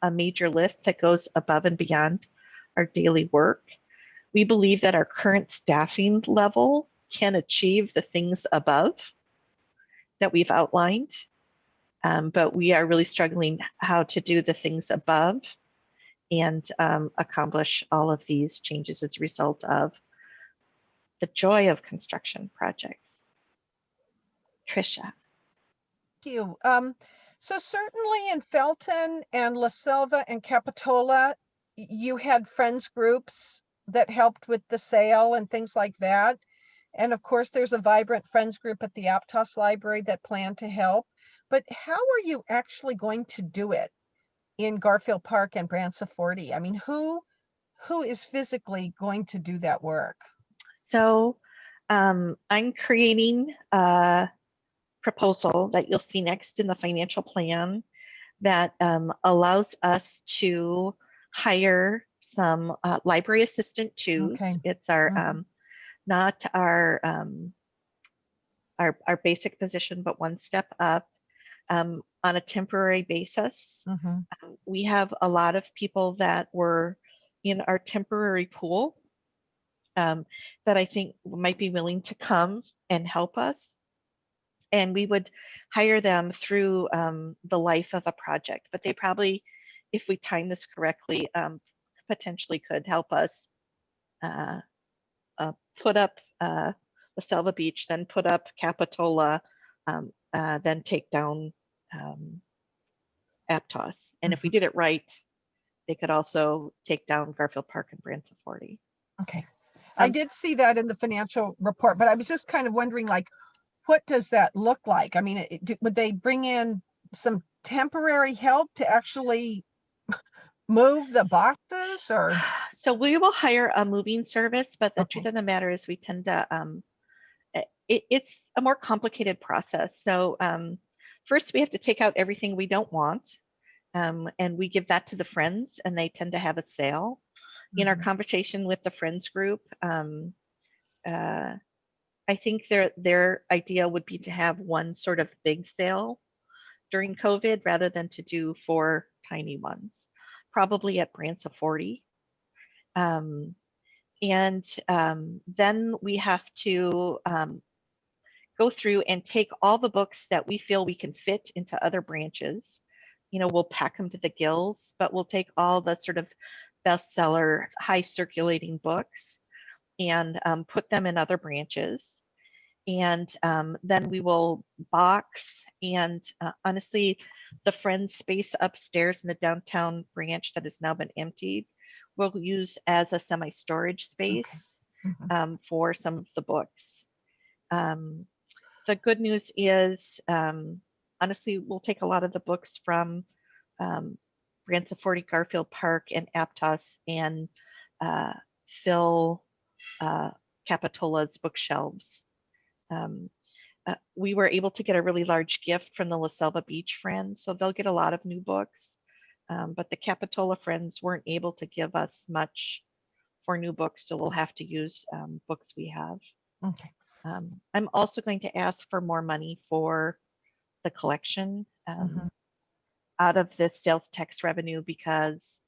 Speaker 7: a major lift that goes above and beyond our daily work. We believe that our current staffing level can achieve the things above that we've outlined, but we are really struggling how to do the things above and accomplish all of these changes as a result of the joy of construction projects. Tricia.
Speaker 8: Thank you. So certainly in Felton and La Selva and Capitola, you had friends groups that helped with the sale and things like that. And of course, there's a vibrant friends group at the Aptos Library that plan to help. But how are you actually going to do it in Garfield Park and Branciforte? I mean, who is physically going to do that work?
Speaker 7: So I'm creating a proposal that you'll see next in the financial plan that allows us to hire some library assistant twos.
Speaker 8: Okay.
Speaker 7: It's our not our basic position, but one step up on a temporary basis. We have a lot of people that were in our temporary pool that I think might be willing to come and help us. And we would hire them through the life of a project, but they probably, if we time this correctly, potentially could help us put up La Selva Beach, then put up Capitola, then take down Aptos. And if we did it right, they could also take down Garfield Park and Branson 40.
Speaker 8: Okay. I did see that in the financial report, but I was just kind of wondering, like, what does that look like? I mean, would they bring in some temporary help to actually move the boxes, or?
Speaker 7: So we will hire a moving service, but the truth of the matter is we tend to, it's a more complicated process. So first we have to take out everything we don't want, and we give that to the friends, and they tend to have a sale. In our conversation with the friends group, I think their idea would be to have one sort of big sale during COVID rather than to do 4 tiny ones, probably at Branson 40. And then we have to go through and take all the books that we feel we can fit into other branches. You know, we'll pack them to the gills, but we'll take all the sort of bestseller, high circulating books and put them in other branches. And then we will box, and honestly, the Friends space upstairs in the downtown branch that has now been emptied, we'll use as a semi-storage space for some of the books. The good news is, honestly, we'll take a lot of the books from Branson 40, Garfield Park, and Aptos and fill Capitola's bookshelves. We were able to get a really large gift from the La Selva Beach friends, so they'll get a lot of new books. But the Capitola friends weren't able to give us much for new books, so we'll have to use books we have.
Speaker 8: Okay.
Speaker 7: I'm also going to ask for more money for the collection out of the sales tax revenue because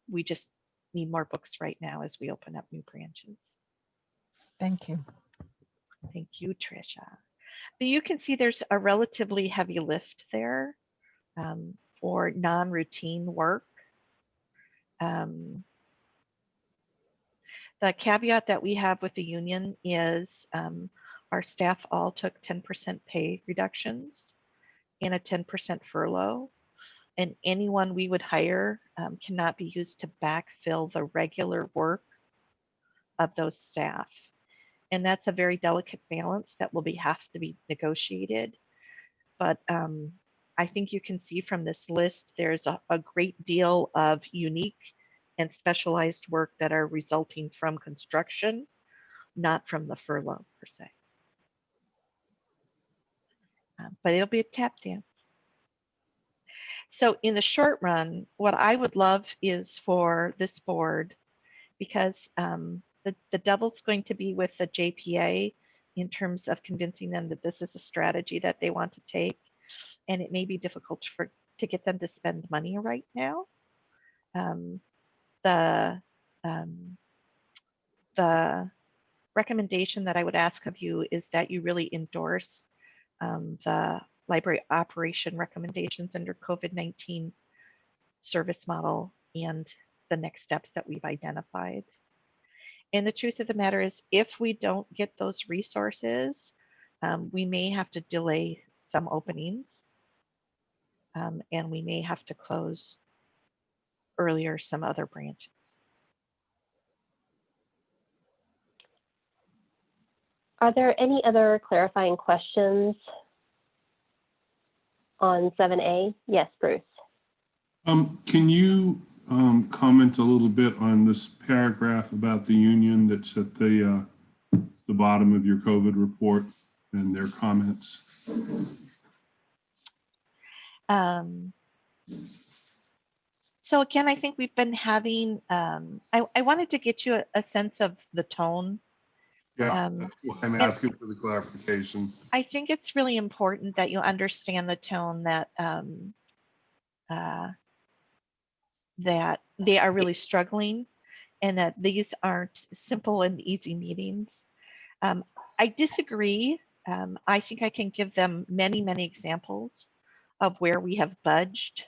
Speaker 7: we just need more books right now as we open up new branches.
Speaker 8: Thank you.
Speaker 7: Thank you, Tricia. But you can see there's a relatively heavy lift there for non-routine work. The caveat that we have with the union is our staff all took 10% pay reductions and a 10% furlough. And anyone we would hire cannot be used to backfill the regular work of those staff. And that's a very delicate balance that will have to be negotiated. But I think you can see from this list, there's a great deal of unique and specialized work that are resulting from construction, not from the furlough per se. But it'll be a tap dance. So in the short run, what I would love is for this board, because the devil's going to be with the JPA in terms of convincing them that this is a strategy that they want to take. And it may be difficult to get them to spend money right now. The recommendation that I would ask of you is that you really endorse the library operation recommendations under COVID-19 service model and the next steps that we've identified. And the truth of the matter is, if we don't get those resources, we may have to delay some openings, and we may have to close earlier some other branches.
Speaker 2: Are there any other clarifying questions on 7A? Yes, Bruce.
Speaker 4: Can you comment a little bit on this paragraph about the union that's at the bottom of your COVID report? and their comments.
Speaker 7: So again, I think we've been having, I wanted to get you a sense of the tone.
Speaker 4: Yeah, that's why I'm asking for the clarification.
Speaker 7: I think it's really important that you understand the tone that that they are really struggling and that these aren't simple and easy meetings. I disagree. I think I can give them many, many examples of where we have budged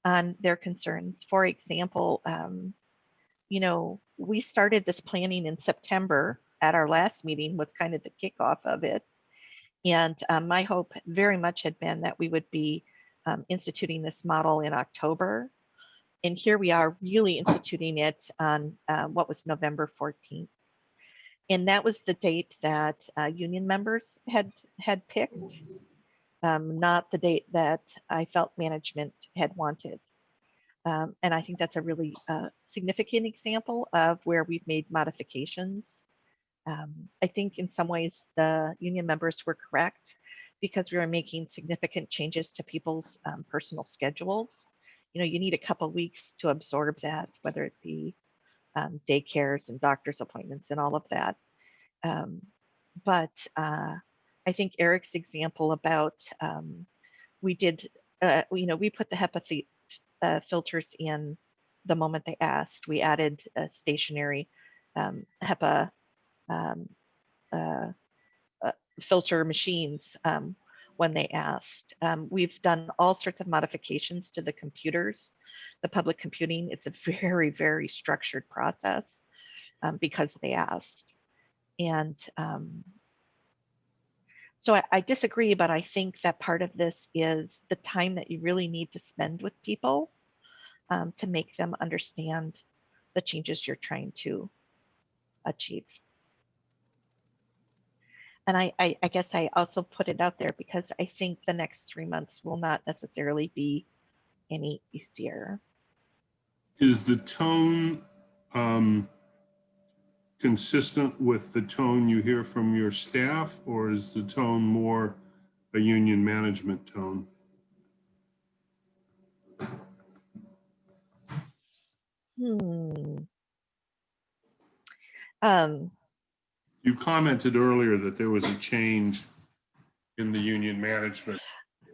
Speaker 7: on their concerns. For example, you know, we started this planning in September at our last meeting was kind of the kickoff of it. And my hope very much had been that we would be instituting this model in October. And here we are really instituting it on what was November 14th. And that was the date that union members had picked, not the date that I felt management had wanted. And I think that's a really significant example of where we've made modifications. I think in some ways the union members were correct because we were making significant changes to people's personal schedules. You know, you need a couple weeks to absorb that, whether it be daycares and doctor's appointments and all of that. But I think Eric's example about we did, you know, we put the HEPA filters in the moment they asked. We added stationary HEPA filter machines when they asked. We've done all sorts of modifications to the computers, the public computing. It's a very, very structured process because they asked. And so I disagree, but I think that part of this is the time that you really need to spend with people to make them understand the changes you're trying to achieve. And I guess I also put it out there because I think the next 3 months will not necessarily be any easier.
Speaker 4: Is the tone consistent with the tone you hear from your staff, or is the tone more a union management tone? You commented earlier that there was a change in the union management.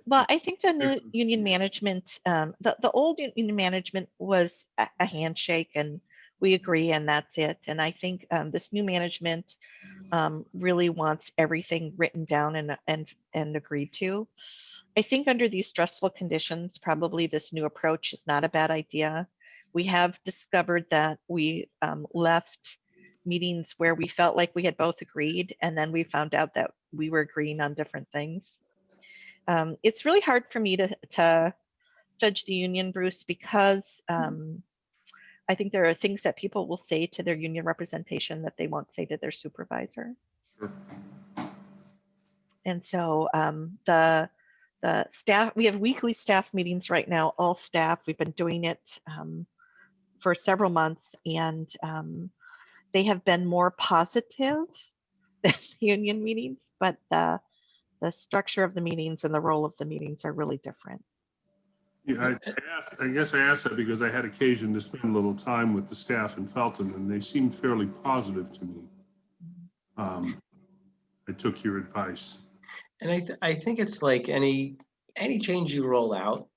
Speaker 7: Well, I think the new union management, the old union management was a handshake and we agree and that's it. And I think this new management really wants everything written down and agreed to. I think under these stressful conditions, probably this new approach is not a bad idea. We have discovered that we left meetings where we felt like we had both agreed, and then we found out that we were agreeing on different things. It's really hard for me to judge the union, Bruce, because I think there are things that people will say to their union representation that they won't say to their supervisor.
Speaker 4: Sure.
Speaker 7: And so the staff, we have weekly staff meetings right now, all staff. We've been doing it for several months, and they have been more positive than the union meetings, but the structure of the meetings and the role of the meetings are really different.
Speaker 4: Yeah, I guess I asked that because I had occasion to spend a little time with the staff in Felton, and they seemed fairly positive to me. I took your advice.
Speaker 9: And I think it's like any change you roll out,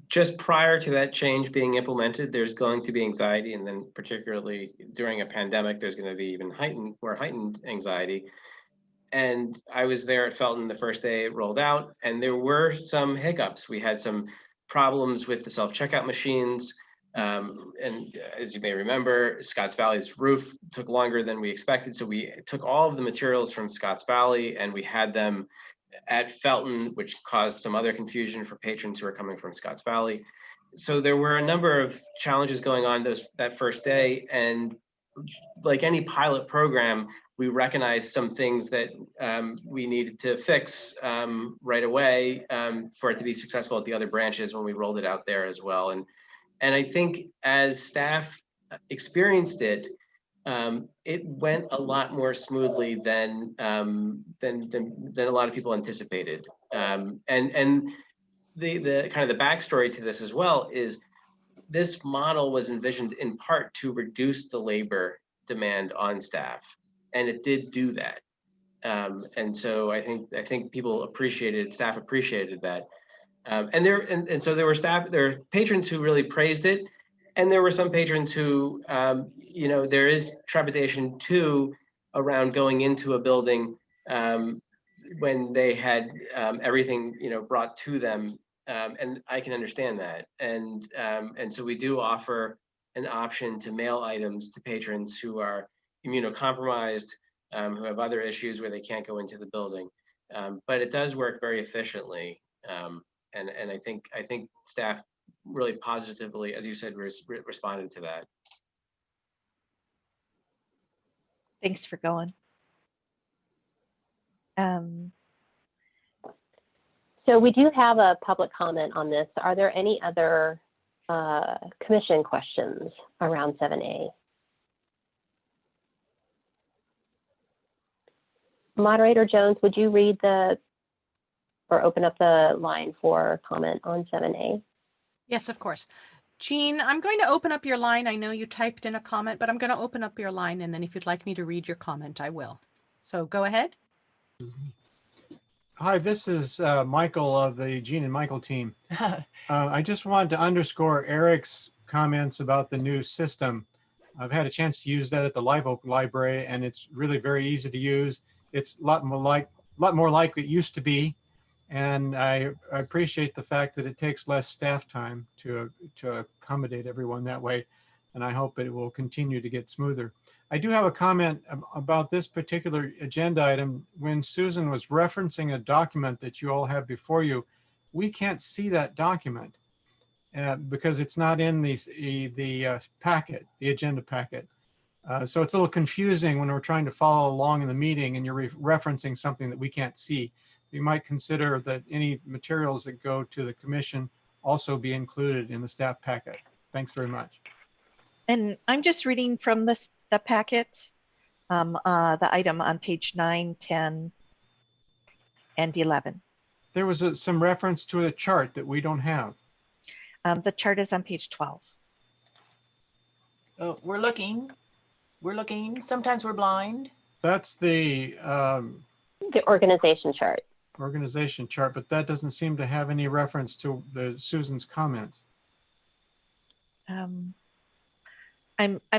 Speaker 9: just prior to that change being implemented, there's going to be anxiety, and then particularly during a pandemic, there's going to be even heightened anxiety. And I was there at Felton the first day it rolled out, and there were some hiccups. We had some problems with the self-checkout machines. And as you may remember, Scotts Valley's roof took longer than we expected. So we took all of the materials from Scotts Valley and we had them at Felton, which caused some other confusion for patrons who are coming from Scotts Valley. So there were a number of challenges going on that first day. And like any pilot program, we recognized some things that we needed to fix right away for it to be successful at the other branches when we rolled it out there as well. And I think as staff experienced it, it went a lot more smoothly than a lot of people anticipated. And the kind of the backstory to this as well is this model was envisioned in part to reduce the labor demand on staff, and it did do that. And so I think people appreciated, staff appreciated that. And so there were patrons who really praised it, and there were some patrons who, there is trepidation too around going into a building when they had everything, brought to them. And I can understand that. And so we do offer an option to mail items to patrons who are immunocompromised, who have other issues where they can't go into the building. But it does work very efficiently. And I think staff really positively, as you said, responded to that.
Speaker 7: Thanks for going.
Speaker 2: So we do have a public comment on this. Are there any other commission questions around 7A? Moderator Jones, would you read or open up the line for comment on 7A?
Speaker 1: Yes, of course. Jean, I'm going to open up your line. I know you typed in a comment, but I'm going to open up your line, and then if you'd like me to read your comment, I will. So go ahead.
Speaker 13: Hi, this is Michael of the Jean and Michael team. I just wanted to underscore Eric's comments about the new system. I've had a chance to use that at the Live Oak Library, and it's really very easy to use. It's a lot more like it used to be. And I appreciate the fact that it takes less staff time to accommodate everyone that way. And I hope it will continue to get smoother. I do have a comment about this particular agenda item. When Susan was referencing a document that you all have before you, we can't see that document because it's not in the packet, the agenda packet. So it's a little confusing when we're trying to follow along in the meeting and you're referencing something that we can't see. You might consider that any materials that go to the commission also be included in the staff packet. Thanks very much.
Speaker 7: And I'm just reading from the packet, the item on page 9, 10, and 11.
Speaker 13: There was some reference to a chart that we don't have.
Speaker 7: The chart is on page 12.
Speaker 6: Oh, we're looking. Sometimes we're blind.
Speaker 13: That's the
Speaker 2: organization chart.
Speaker 13: Organization chart, but that doesn't seem to have any reference to Susan's comments.
Speaker 7: I'm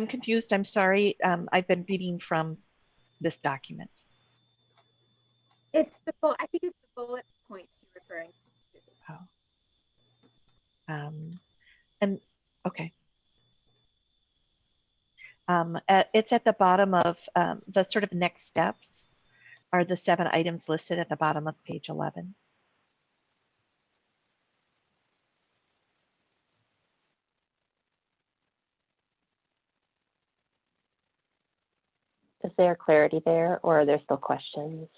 Speaker 7: confused. I'm sorry. I've been reading from this document.
Speaker 11: It's I think it's the bullet points you're referring to.
Speaker 7: Oh. And okay. It's at the bottom of the sort of next steps are the 7 items listed at the bottom of page 11.
Speaker 2: Is there clarity there, or are there still questions?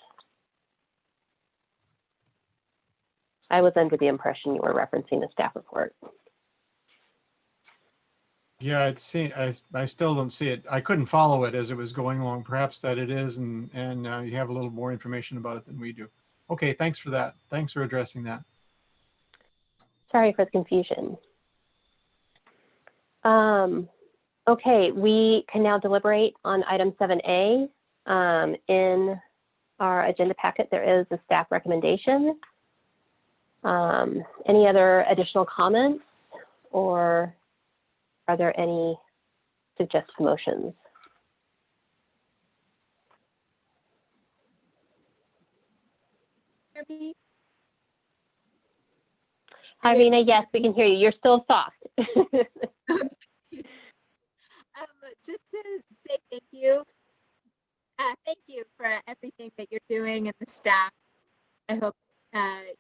Speaker 2: I was under the impression you were referencing the staff report.
Speaker 13: Yeah, I still don't see it. I couldn't follow it as it was going along. Perhaps that it is, and you have a little more information about it than we do. Okay, thanks for that. Thanks for addressing that.
Speaker 2: Sorry for the confusion. Okay, we can now deliberate on item 7A. In our agenda packet, there is a staff recommendation. Any other additional comments, or are there any suggested motions? Irina, yes, we can hear you. You're still soft.
Speaker 11: Just to say thank you. Thank you for everything that you're doing and the staff. I hope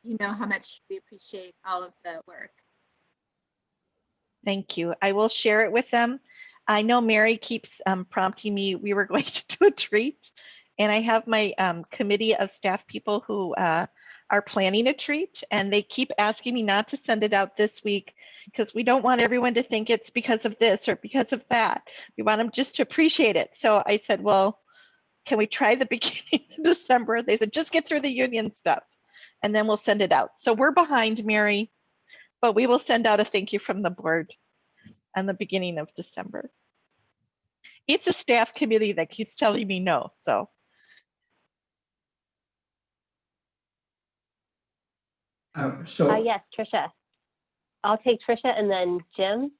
Speaker 11: you know how much we appreciate all of the work.
Speaker 7: Thank you. I will share it with them. I know Mary keeps prompting me. We were going to do a treat, And I have my committee of staff people who are planning a treat, and they keep asking me not to send it out this week because we don't want everyone to think it's because of this or because of that. We want them just to appreciate it. So I said, well, can we try the beginning of December? They said, just get through the union stuff and then we'll send it out. So we're behind, Mary, but we will send out a thank you from the board on the beginning of December. It's a staff committee that keeps telling me no, so.
Speaker 2: Yes, Trisha. I'll take Trisha and then Jim.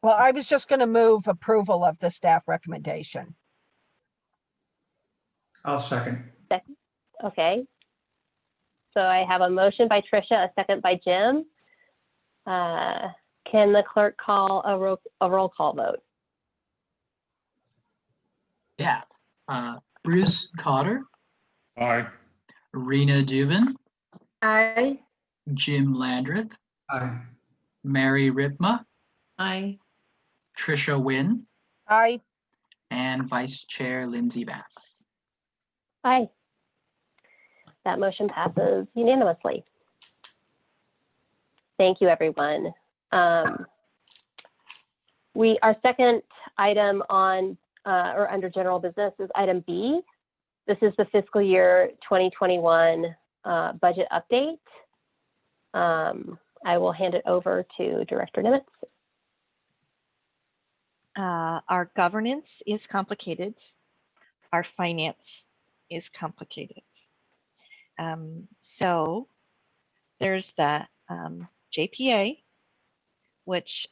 Speaker 8: Well, I was just going to move approval of the staff recommendation.
Speaker 10: I'll second.
Speaker 2: Second. Okay. So I have a motion by Trisha, a second by Jim. Can the clerk call a roll call vote?
Speaker 3: Yeah. Bruce Cotter,
Speaker 4: Aye.
Speaker 3: Rena Dubin,
Speaker 11: Aye.
Speaker 3: Jim Landreth,
Speaker 10: Aye.
Speaker 3: Mary Ripma,
Speaker 5: Aye.
Speaker 3: Trisha Wynn,
Speaker 8: Aye.
Speaker 3: and Vice Chair Lindsay Bass.
Speaker 2: Aye. That motion passes unanimously. Thank you, everyone. Our second item on or under general business is item B. This is the fiscal year 2021 budget update. I will hand it over to Director Nimitz.
Speaker 7: Our governance is complicated. Our finance is complicated. So there's the JPA, which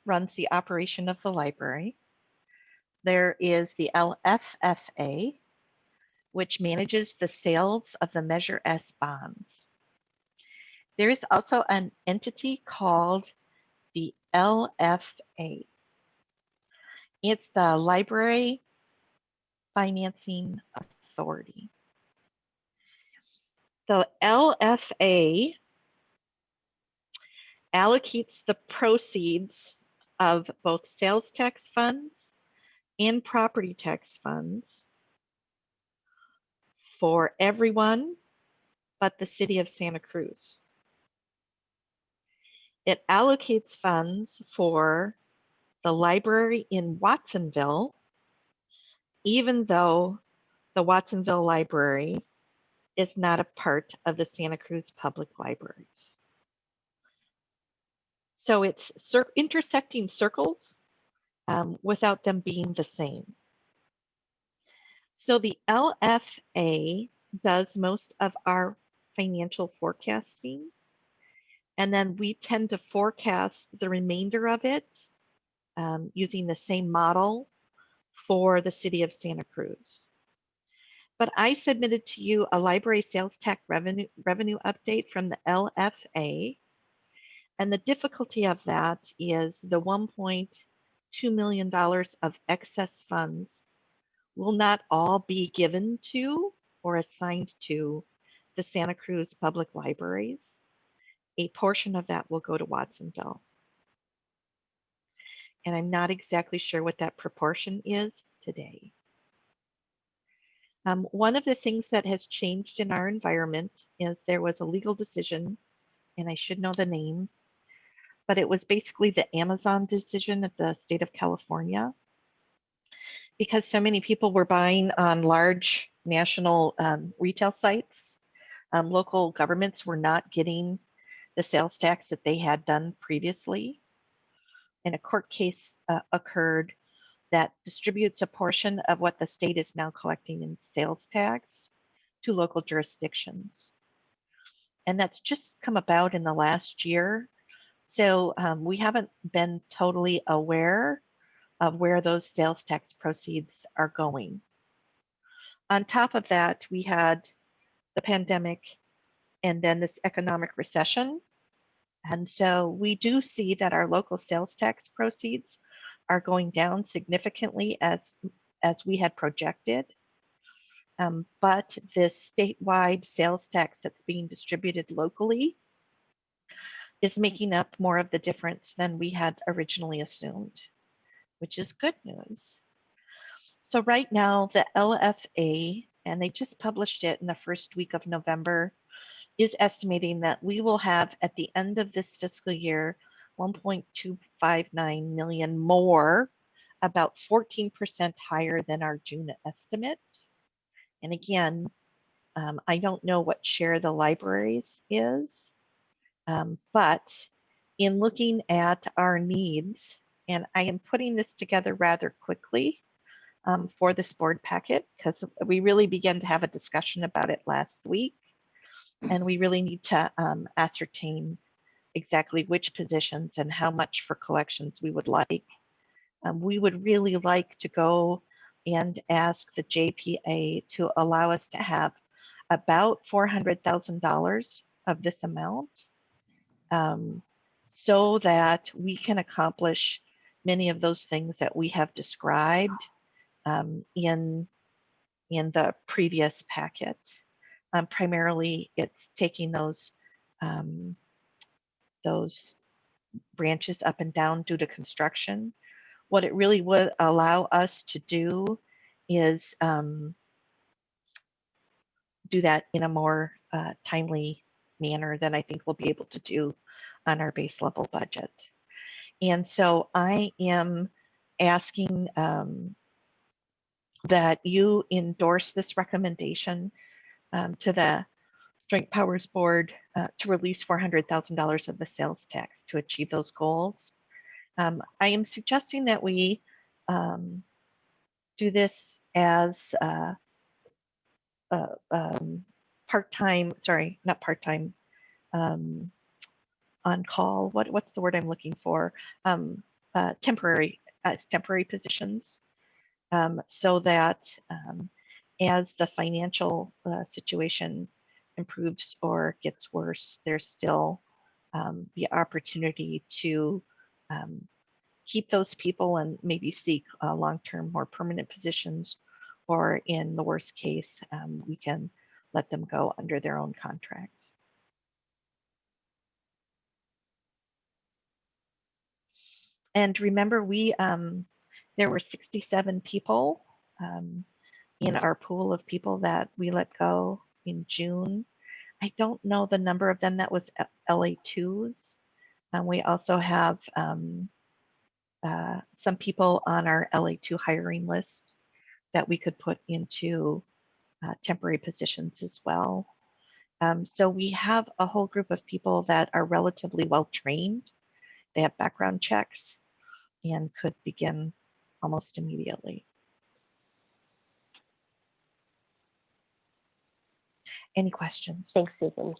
Speaker 7: runs the operation of the library. There is the LFFA, which manages the sales of the Measure S bonds. There is also an entity called the LFA. It's the Library Financing Authority. The LFA allocates the proceeds of both sales tax funds and property tax funds for everyone but the city of Santa Cruz. It allocates funds for the library in Watsonville, even though the Watsonville Library is not a part of the Santa Cruz Public Libraries. So it's intersecting circles without them being the same. So the LFA does most of our financial forecasting, and then we tend to forecast the remainder of it using the same model for the city of Santa Cruz. But I submitted to you a library sales tax revenue update from the LFA. And the difficulty of that is the $1.2 million of excess funds will not all be given to or assigned to the Santa Cruz Public Libraries. A portion of that will go to Watsonville. And I'm not exactly sure what that proportion is today. One of the things that has changed in our environment is there was a legal decision, and I should know the name, but it was basically the Amazon decision at the state of California. Because so many people were buying on large national retail sites, local governments were not getting the sales tax that they had done previously. And a court case occurred that distributes a portion of what the state is now collecting in sales tax to local jurisdictions. And that's just come about in the last year. So we haven't been totally aware of where those sales tax proceeds are going. On top of that, we had the pandemic and then this economic recession. And so we do see that our local sales tax proceeds are going down significantly as we had projected. But this statewide sales tax that's being distributed locally is making up more of the difference than we had originally assumed. which is good news. So right now, the LFA, and they just published it in the first week of November, is estimating that we will have at the end of this fiscal year 1.259 million more, about 14% higher than our June estimate. And again, I don't know what share the libraries is, but in looking at our needs, and I am putting this together rather quickly for this board packet, because we really began to have a discussion about it last week, and we really need to ascertain exactly which positions and how much for collections we would like. We would really like to go and ask the JPA to allow us to have about $400,000 of this amount, so that we can accomplish many of those things that we have described in the previous packet. Primarily, it's taking those branches up and down due to construction. What it really would allow us to do is do that in a more timely manner than I think we'll be able to do on our base level budget. And so I am asking that you endorse this recommendation to the Joint Powers Board to release $400,000 of the sales tax to achieve those goals. I am suggesting that we do this as part-time, sorry, not part-time, on call. What's the word I'm looking for? Temporary positions, so that as the financial situation improves or gets worse, there's still the opportunity to keep those people and maybe seek long-term, more permanent positions, or in the worst case, we can let them go under their own contracts. And remember, there were 67 people in our pool of people that we let go in June. I don't know the number of them that was LA2s. We also have some people on our LA2 hiring list that we could put into temporary positions as well. So we have a whole group of people that are relatively well trained. They have background checks and could begin almost immediately. Any questions?
Speaker 2: Thanks, Susan.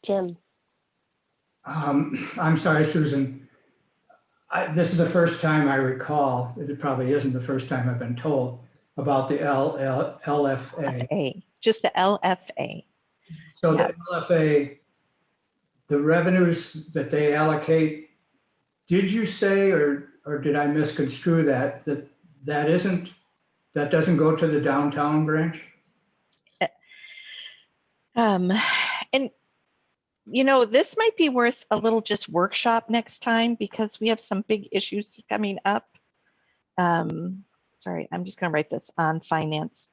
Speaker 2: Jim.
Speaker 10: I'm sorry, Susan. This is the first time I recall, it probably isn't the first time I've been told about the LFA.
Speaker 7: Just the LFA.
Speaker 10: So the LFA, the revenues that they allocate, did you say, or did I misconstrue that doesn't go to the downtown branch?
Speaker 7: And you know, this might be worth a little just workshop next time, because we have some big issues coming up. Sorry, I'm just going to write this on finance.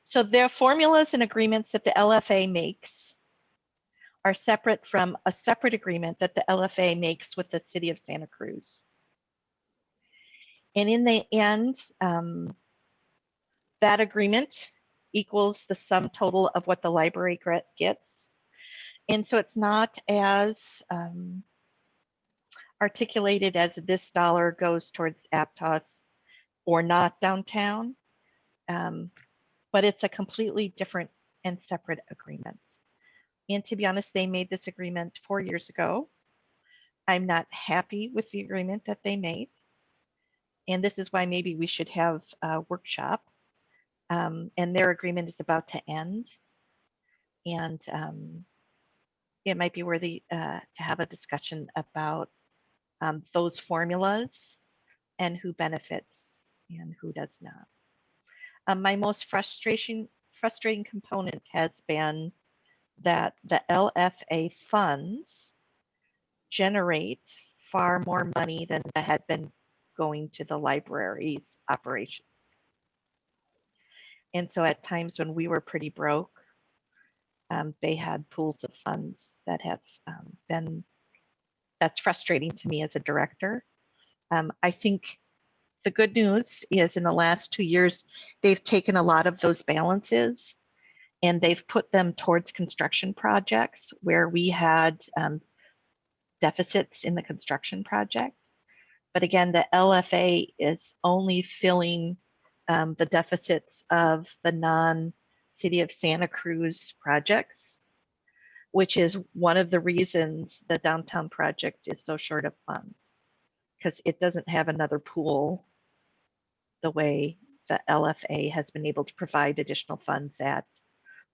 Speaker 7: So their formulas and agreements that the LFA makes are separate from a separate agreement that the LFA makes with the city of Santa Cruz. And in the end, that agreement equals the sum total of what the library gets. And so it's not as articulated as this dollar goes towards Aptos or not downtown, but it's a completely different and separate agreement. And to be honest, they made this agreement 4 years ago. I'm not happy with the agreement that they made. And this is why maybe we should have a workshop. And their agreement is about to end. And it might be worthy to have a discussion about those formulas and who benefits and who does not. My most frustrating component has been that the LFA funds generate far more money than that had been going to the library's operations. And so at times when we were pretty broke, they had pools of funds that have been, that's frustrating to me as a director. I think the good news is in the last 2 years, they've taken a lot of those balances and they've put them towards construction projects where we had deficits in the construction project. But again, the LFA is only filling the deficits of the non-City of Santa Cruz projects, which is one of the reasons the downtown project is so short of funds, because it doesn't have another pool the way the LFA has been able to provide additional funds at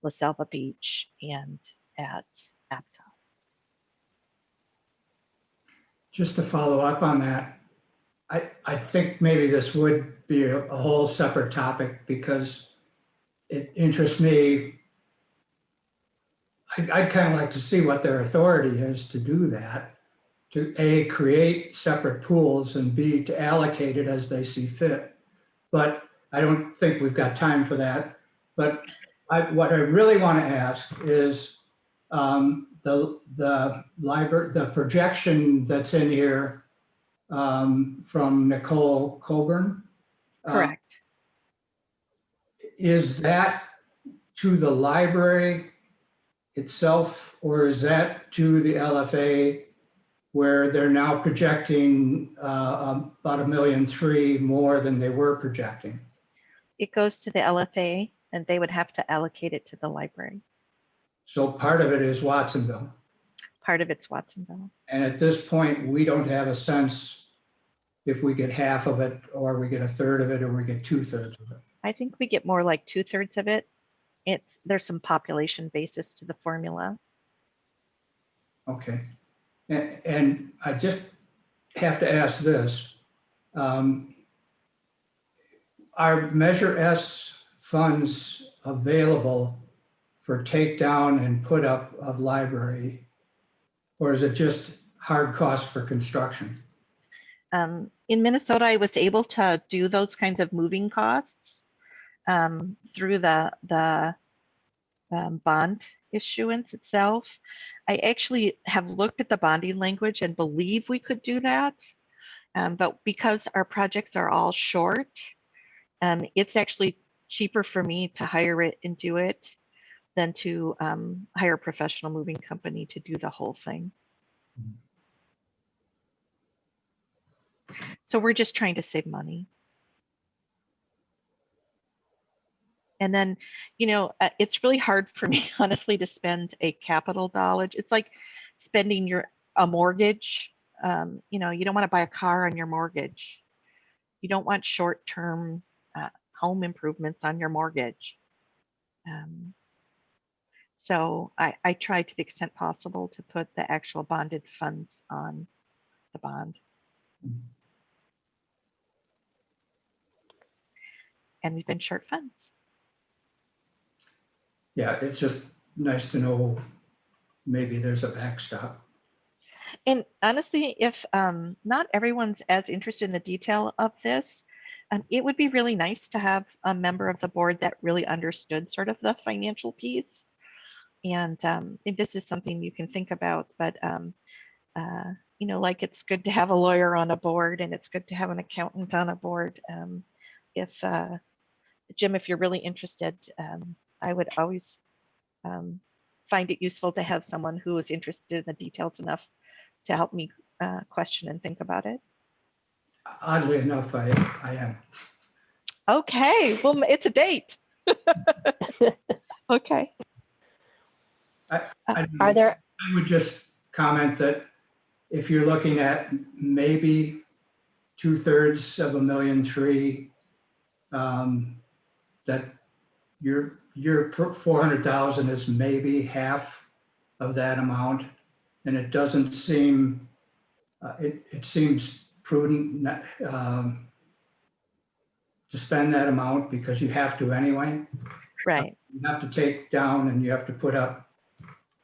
Speaker 7: La Selva Beach and at Aptos.
Speaker 10: Just to follow up on that, I think maybe this would be a whole separate topic because it interests me. I'd kind of like to see what their authority is to do that, to A, create separate pools, and B, to allocate it as they see fit. But I don't think we've got time for that. But what I really want to ask is the projection that's in here from Nicole Coburn.
Speaker 7: Correct.
Speaker 10: Is that to the library itself, or is that to the LFA where they're now projecting about $1.3 million more than they were projecting?
Speaker 7: It goes to the LFA and they would have to allocate it to the library.
Speaker 10: So part of it is Watsonville.
Speaker 7: Part of it's Watsonville.
Speaker 10: And at this point, we don't have a sense if we get half of it, or we get a third of it, or we get 2/3 of it.
Speaker 7: I think we get more like 2/3 of it. There's some population basis to the formula.
Speaker 10: Okay. And I just have to ask this. Are Measure S funds available for takedown and put up of library? Or is it just hard cost for construction?
Speaker 7: In Minnesota, I was able to do those kinds of moving costs through the bond issuance itself. I actually have looked at the bonding language and believe we could do that. But because our projects are all short, it's actually cheaper for me to hire it and do it than to hire a professional moving company to do the whole thing. So we're just trying to save money. And then, it's really hard for me, honestly, to spend a capital dollar. It's like spending a mortgage. You don't want to buy a car on your mortgage. You don't want short-term home improvements on your mortgage. So I try to the extent possible to put the actual bonded funds on the bond. And we've been short funds.
Speaker 10: Yeah, it's just nice to know maybe there's a backstop.
Speaker 7: And honestly, if not everyone's as interested in the detail of this, it would be really nice to have a member of the board that really understood sort of the financial piece. And if this is something you can think about, but like it's good to have a lawyer on a board and it's good to have an accountant on a board. Jim, if you're really interested, I would always find it useful to have someone who is interested in the details enough to help me question and think about it.
Speaker 10: Oddly enough, I am.
Speaker 7: Okay, well, it's a date. Okay.
Speaker 10: I would just comment that if you're looking at maybe 2/3 of $1.3 million, that your 400,000 is maybe half of that amount, and it doesn't seem it seems prudent to spend that amount because you have to anyway.
Speaker 7: Right.
Speaker 10: You have to take down and you have to put up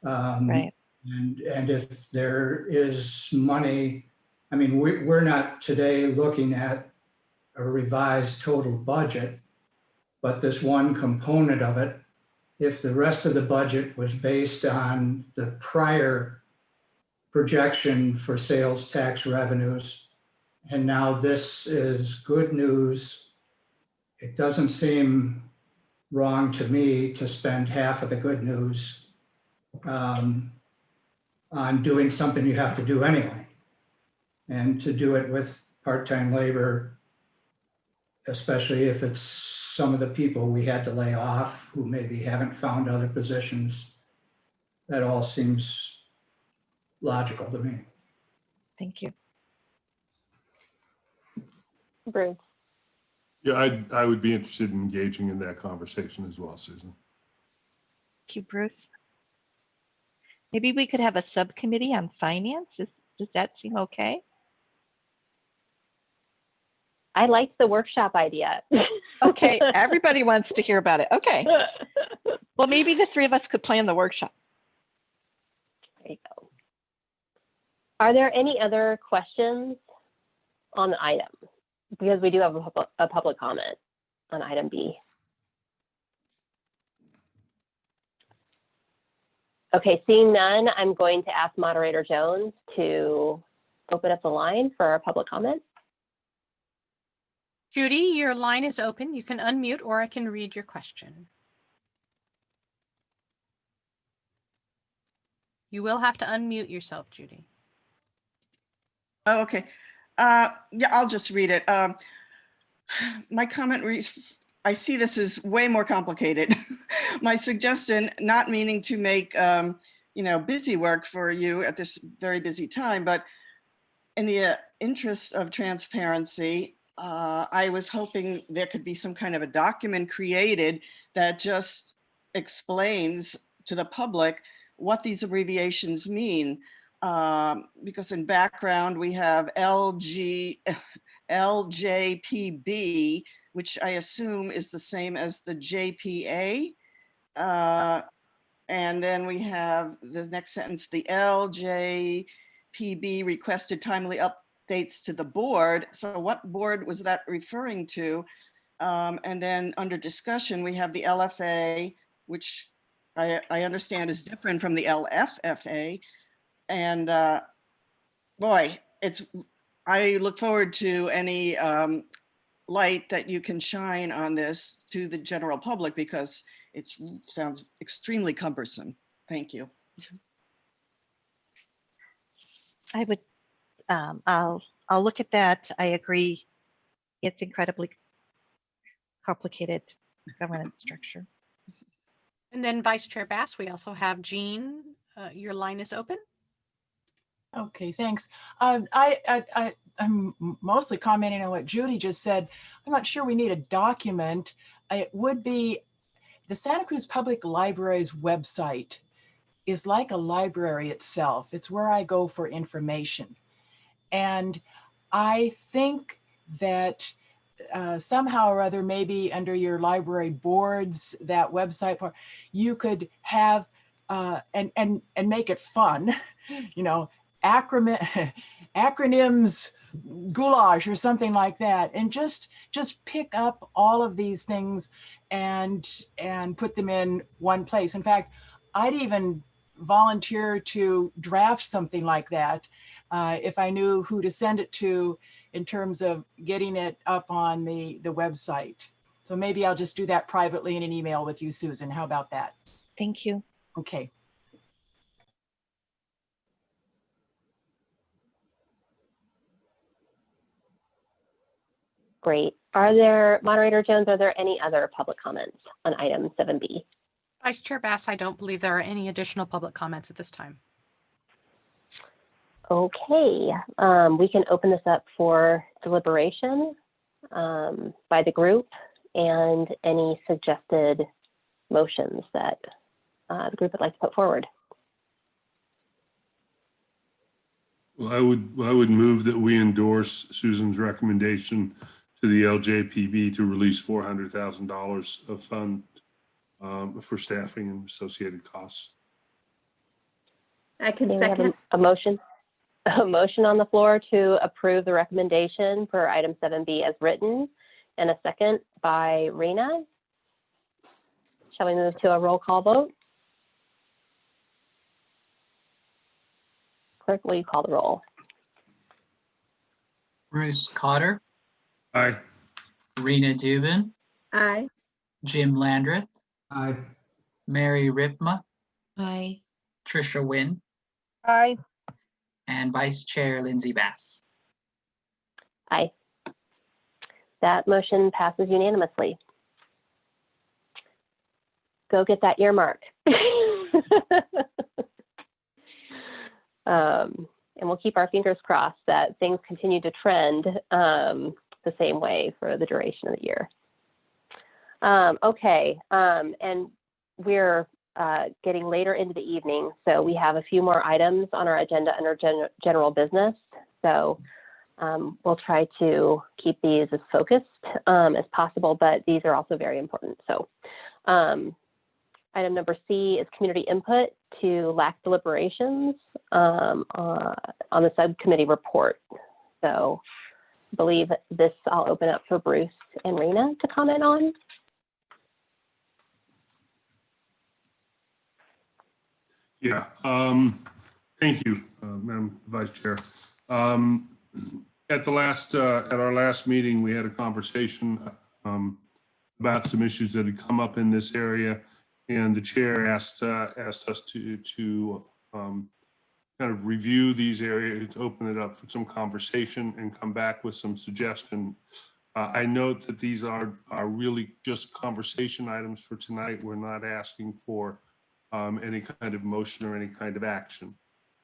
Speaker 7: Right.
Speaker 10: And if there is money, I mean, we're not today looking at a revised total budget, but this one component of it, if the rest of the budget was based on the prior projection for sales tax revenues, and now this is good news, it doesn't seem wrong to me to spend half of the good news on doing something you have to do anyway. And to do it with part-time labor, especially if it's some of the people we had to lay off who maybe haven't found other positions, that all seems logical to me.
Speaker 7: Thank you.
Speaker 2: Bruce.
Speaker 4: Yeah, I would be interested in engaging in that conversation as well, Susan.
Speaker 7: Thank you, Bruce. Maybe we could have a subcommittee on finance. Does that seem okay?
Speaker 2: I like the workshop idea.
Speaker 7: Okay, everybody wants to hear about it. Okay. Well, maybe the three of us could plan the workshop.
Speaker 2: There you go. Are there any other questions on the item? Because we do have a public comment on item B. Okay, seeing none, I'm going to ask Moderator Jones to open up the line for our public comment.
Speaker 1: Judy, your line is open. You can unmute or I can read your question. You will have to unmute yourself, Judy.
Speaker 12: Oh, okay. Yeah, I'll just read it. My comment reads, I see this is way more complicated. My suggestion, not meaning to make busy work for you at this very busy time, but in the interest of transparency, I was hoping there could be some kind of a document created that just explains to the public what these abbreviations mean. Because in background, we have LJPB, which I assume is the same as the JPA. And then we have the next sentence, the LJPB requested timely updates to the board. So what board was that referring to? And then under discussion, we have the LFA, which I understand is different from the LFFA. And boy, I look forward to any light that you can shine on this to the general public, because it sounds extremely cumbersome. Thank you.
Speaker 7: I would, I'll look at that. I agree. It's incredibly complicated governance structure.
Speaker 1: And then Vice Chair Bass, we also have Jean. Your line is open.
Speaker 6: Okay, thanks. I'm mostly commenting on what Judy just said. I'm not sure we need a document. It would be the Santa Cruz Public Library's website is like a library itself. It's where I go for information. And I think that somehow or other, maybe under your library boards, that website part, you could have and make it fun, acronyms goulash or something like that, and just pick up all of these things and put them in one place. In fact, I'd even volunteer to draft something like that if I knew who to send it to in terms of getting it up on the website. So maybe I'll just do that privately in an email with you, Susan. How about that?
Speaker 7: Thank you.
Speaker 6: Okay.
Speaker 2: Great. Moderator Jones, are there any other public comments on item 7B?
Speaker 1: Vice Chair Bass, I don't believe there are any additional public comments at this time.
Speaker 2: Okay, we can open this up for deliberation by the group and any suggested motions that the group would like to put forward.
Speaker 4: Well, I would move that we endorse Susan's recommendation to the LJPB to release $400,000 of fund for staffing and associated costs.
Speaker 11: I can
Speaker 2: Okay, we have
Speaker 11: second.
Speaker 2: a motion. A motion on the floor to approve the recommendation for item 7B as written, and a second by Rena. Shall we move to a roll call vote? Clerk, will you call the roll?
Speaker 3: Bruce Cotter,
Speaker 4: Aye.
Speaker 3: Rena Dubin,
Speaker 11: Aye.
Speaker 3: Jim Landreth,
Speaker 10: Aye.
Speaker 3: Mary Ripma,
Speaker 5: Aye.
Speaker 3: Trisha Wynn,
Speaker 8: Aye.
Speaker 3: and Vice Chair Lindsay Bass.
Speaker 2: Aye. That motion passes unanimously. Go get that earmark. And we'll keep our fingers crossed that things continue to trend the same way for the duration of the year. Okay, and we're getting later into the evening, so we have a few more items on our agenda under general business. So we'll try to keep these as focused as possible, but these are also very important. So item number C is community input to LAC deliberations on the subcommittee report. So I believe this I'll open up for Bruce and Rena to comment on.
Speaker 4: Yeah, thank you, Madam Vice Chair. At our last meeting, we had a conversation about some issues that had come up in this area, and the chair asked us to kind of review these areas, open it up for some conversation, and come back with some suggestion. I note that these are really just conversation items for tonight. We're not asking for any kind of motion or any kind of action.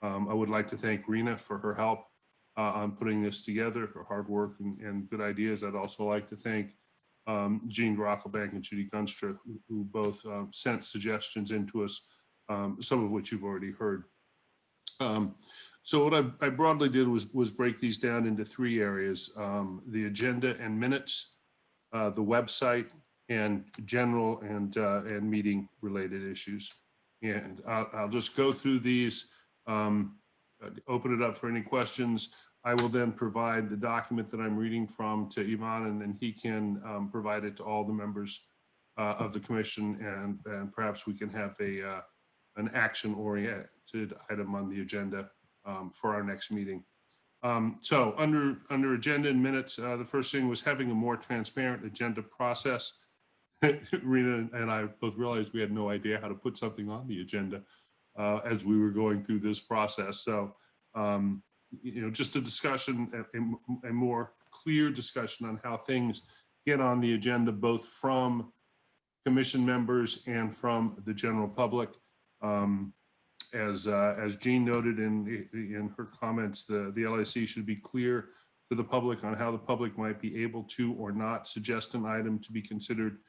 Speaker 4: I would like to thank Rena for her help on putting this together, her hard work and good ideas. I'd also like to thank Jean Grockelbank and Judy Gunstra, who both sent suggestions into us, some of which you've already heard. So what I broadly did was break these down into three areas: the agenda and minutes, the website, and general and meeting related issues. And I'll just go through these, open it up for any questions. I will then provide the document that I'm reading from to Yvonne, and then he can provide it to all the members of the commission, and perhaps we can have an action-oriented item on the agenda for our next meeting. So under agenda and minutes, the first thing was having a more transparent agenda process. Rena and I both realized we had no idea how to put something on the agenda as we were going through this process. So, just a discussion, a more clear discussion on how things get on the agenda, both from commission members and from the general public. As Jean noted in her comments, the LAC should be clear to the public on how the public might be able to or not suggest an item to be considered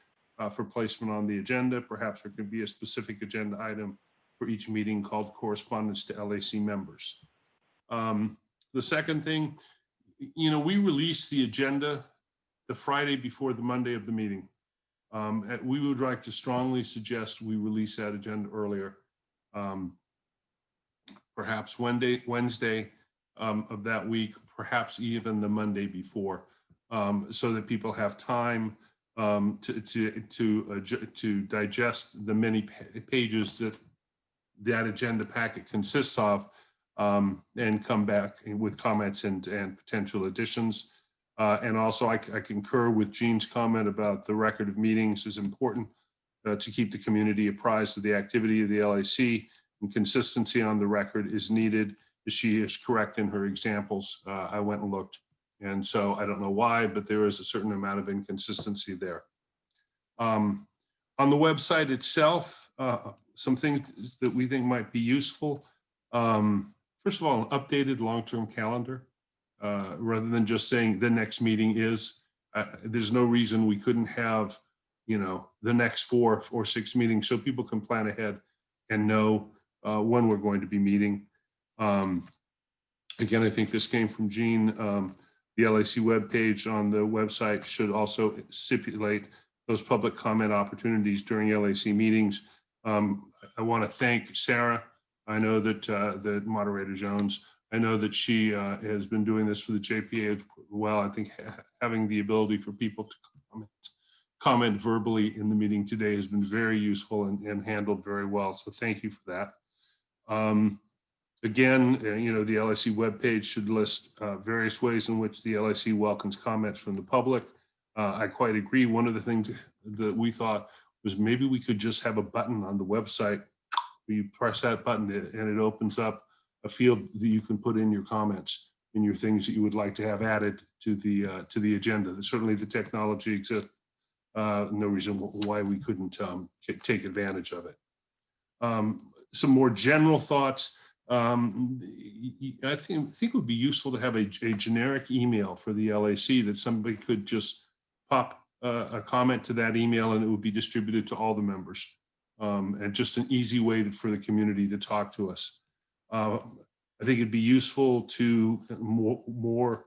Speaker 4: for placement on the agenda. Perhaps there could be a specific agenda item for each meeting called correspondence to LAC members. The second thing, we release the agenda the Friday before the Monday of the meeting. We would like to strongly suggest we release that agenda earlier, perhaps Wednesday of that week, perhaps even the Monday before, so that people have time to digest the many pages that agenda packet consists of, and come back with comments and potential additions. And also, I concur with Jean's comment about the record of meetings is important to keep the community apprised of the activity of the LAC, and consistency on the record is needed. She is correct in her examples. I went and looked, and so I don't know why, but there is a certain amount of inconsistency there. On the website itself, some things that we think might be useful. First of all, an updated long-term calendar, rather than just saying the next meeting is. There's no reason we couldn't have, the next 4 or 6 meetings, so people can plan ahead and know when we're going to be meeting. Again, I think this came from Jean. The LAC webpage on the website should also stipulate those public comment opportunities during LAC meetings. I want to thank Sarah I know that that Moderator Jones, I know that she has been doing this for the JPA as well. I think having the ability for people to comment verbally in the meeting today has been very useful and handled very well. So thank you for that. Again, the LAC webpage should list various ways in which the LAC welcomes comments from the public. I quite agree. One of the things that we thought was maybe we could just have a button on the website where you press that button and it opens up a field that you can put in your comments and your things that you would like to have added to the agenda. Certainly the technology exists. No reason why we couldn't take advantage of it. Some more general thoughts. I think it would be useful to have a generic email for the LAC that somebody could just pop a comment to that email and it would be distributed to all the members. And just an easy way for the community to talk to us. I think it'd be useful to more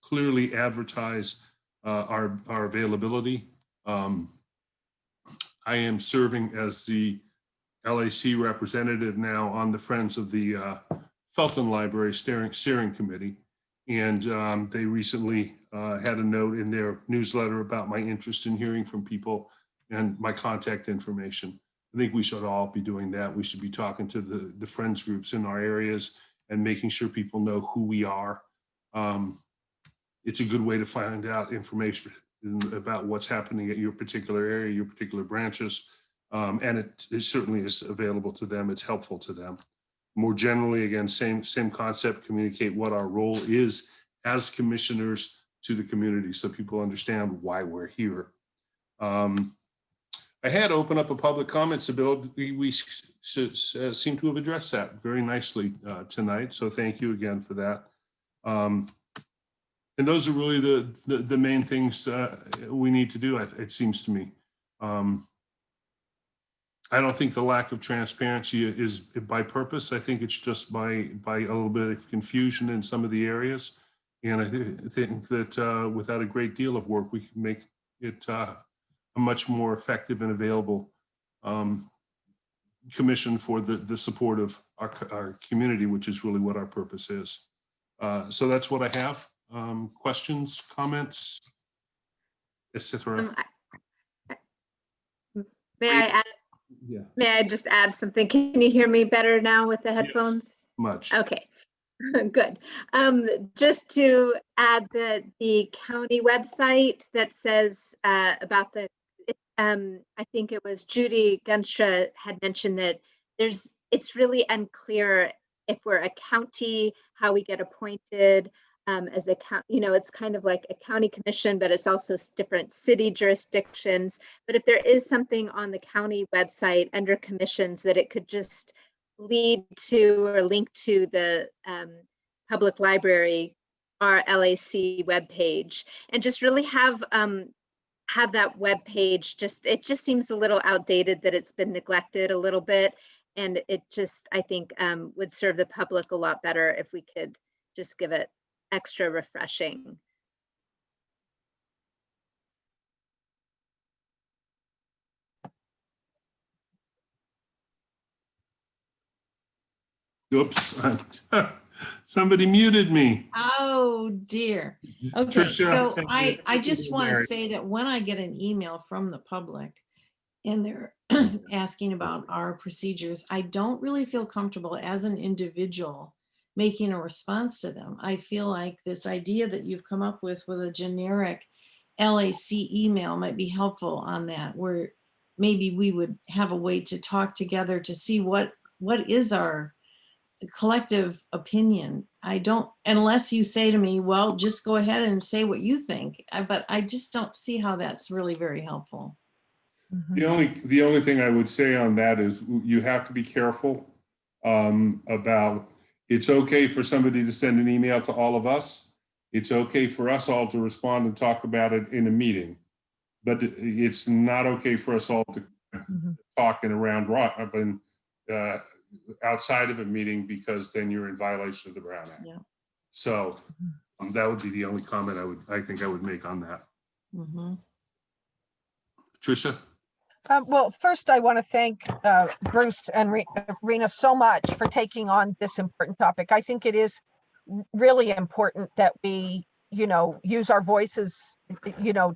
Speaker 4: clearly advertise our availability. I am serving as the LAC representative now on the Friends of the Felton Library Steering Committee. And they recently had a note in their newsletter about my interest in hearing from people and my contact information. I think we should all be doing that. We should be talking to the friends groups in our areas and making sure people know who we are. It's a good way to find out information about what's happening at your particular area, your particular branches. And it certainly is available to them. It's helpful to them. More generally, again, same concept, communicate what our role is as commissioners to the community so people understand why we're here. I had opened up a public comments ability. We seem to have addressed that very nicely tonight. So thank you again for that. And those are really the main things we need to do, it seems to me. I don't think the lack of transparency is by purpose. I think it's just by a little bit of confusion in some of the areas. And I think that without a great deal of work, we can make it a much more effective and available commission for the support of our community, which is really what our purpose is. So that's what I have. Questions, comments, etc.
Speaker 11: May I add?
Speaker 4: Yeah.
Speaker 11: May I just add something? Can you hear me better now with the headphones?
Speaker 4: Yes, much.
Speaker 11: Okay, good. Just to add the county website that says about the, I think it was Judy Gunstra had mentioned that it's really unclear if we're a county, how we get appointed. As a it's kind of like a county commission, but it's also different city jurisdictions. But if there is something on the county website under commissions that it could just lead to or link to the public library, our LAC webpage, and just really have that webpage. It just seems a little outdated, that it's been neglected a little bit, and it just, I think, would serve the public a lot better if we could just give it extra refreshing.
Speaker 4: Oops, somebody muted me.
Speaker 5: Oh dear. Okay,
Speaker 4: Tricia,
Speaker 5: so
Speaker 4: thank you.
Speaker 5: I just want to
Speaker 4: Mary.
Speaker 5: say that when I get an email from the public and they're asking about our procedures, I don't really feel comfortable as an individual making a response to them. I feel like this idea that you've come up with a generic LAC email might be helpful on that, where maybe we would have a way to talk together to see what is our collective opinion. I don't, unless you say to me, well, just go ahead and say what you think. But I just don't see how that's really very helpful.
Speaker 4: The only thing I would say on that is you have to be careful about, it's okay for somebody to send an email to all of us. It's okay for us all to respond and talk about it in a meeting, but it's not okay for us all to talk in a round robin outside of a meeting, because then you're in violation of the Brown Act.
Speaker 5: Yeah.
Speaker 4: So that would be the only comment I think I would make on that. Tricia?
Speaker 8: Well, first I want to thank Bruce and Rena so much for taking on this important topic. I think it is really important that we, use our voices,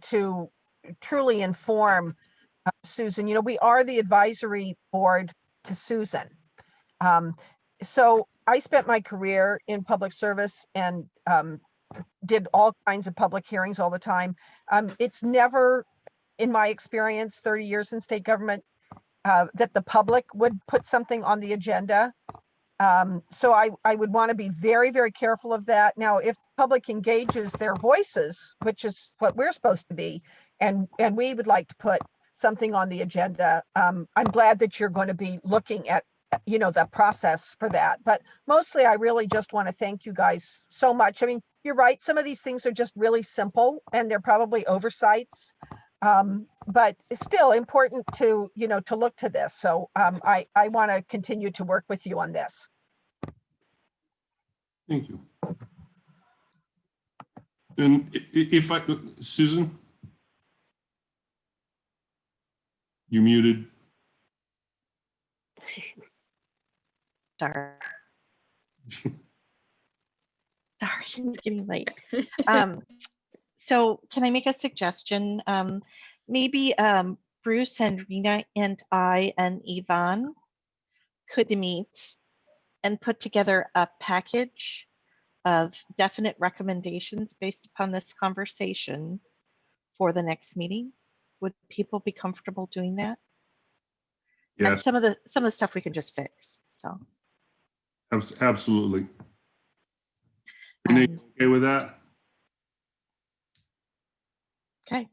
Speaker 8: to truly inform Susan. We are the advisory board to Susan. So I spent my career in public service and did all kinds of public hearings all the time. It's never, in my experience, 30 years in state government, that the public would put something on the agenda. So I would want to be very, very careful of that. Now, if the public engages their voices, which is what we're supposed to be, and we would like to put something on the agenda, I'm glad that you're going to be looking at, the process for that. But mostly, I really just want to thank you guys so much. I mean, you're right. Some of these things are just really simple and they're probably oversights. But it's still important to, to look to this. So I want to continue to work with you on this.
Speaker 4: Thank you. And if I, Susan? You muted.
Speaker 7: Sorry. Sorry, it's getting late. So can I make a suggestion? Maybe Bruce and Rena and I and Yvonne could meet and put together a package of definite recommendations based upon this conversation for the next meeting. Would people be comfortable doing that? And
Speaker 4: Yes,
Speaker 7: some of the stuff we can just fix. So
Speaker 4: absolutely. Renee, you okay with that?
Speaker 7: okay.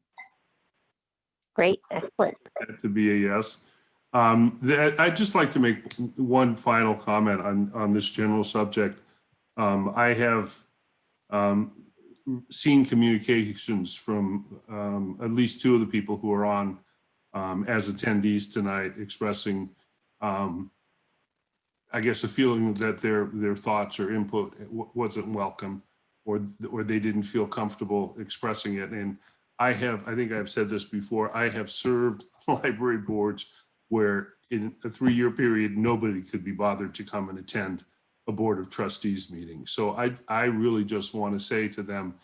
Speaker 2: Great, excellent.
Speaker 4: That to be a yes. I'd just like to make one final comment on this general subject. I have seen communications from at least two of the people who are on as attendees tonight expressing, I guess, a feeling that their thoughts or input wasn't welcome, or they didn't feel comfortable expressing it. And I think I've said this before, I have served library boards where in a 3-year period, nobody could be bothered to come and attend a board of trustees meeting. So I really just want to say to them,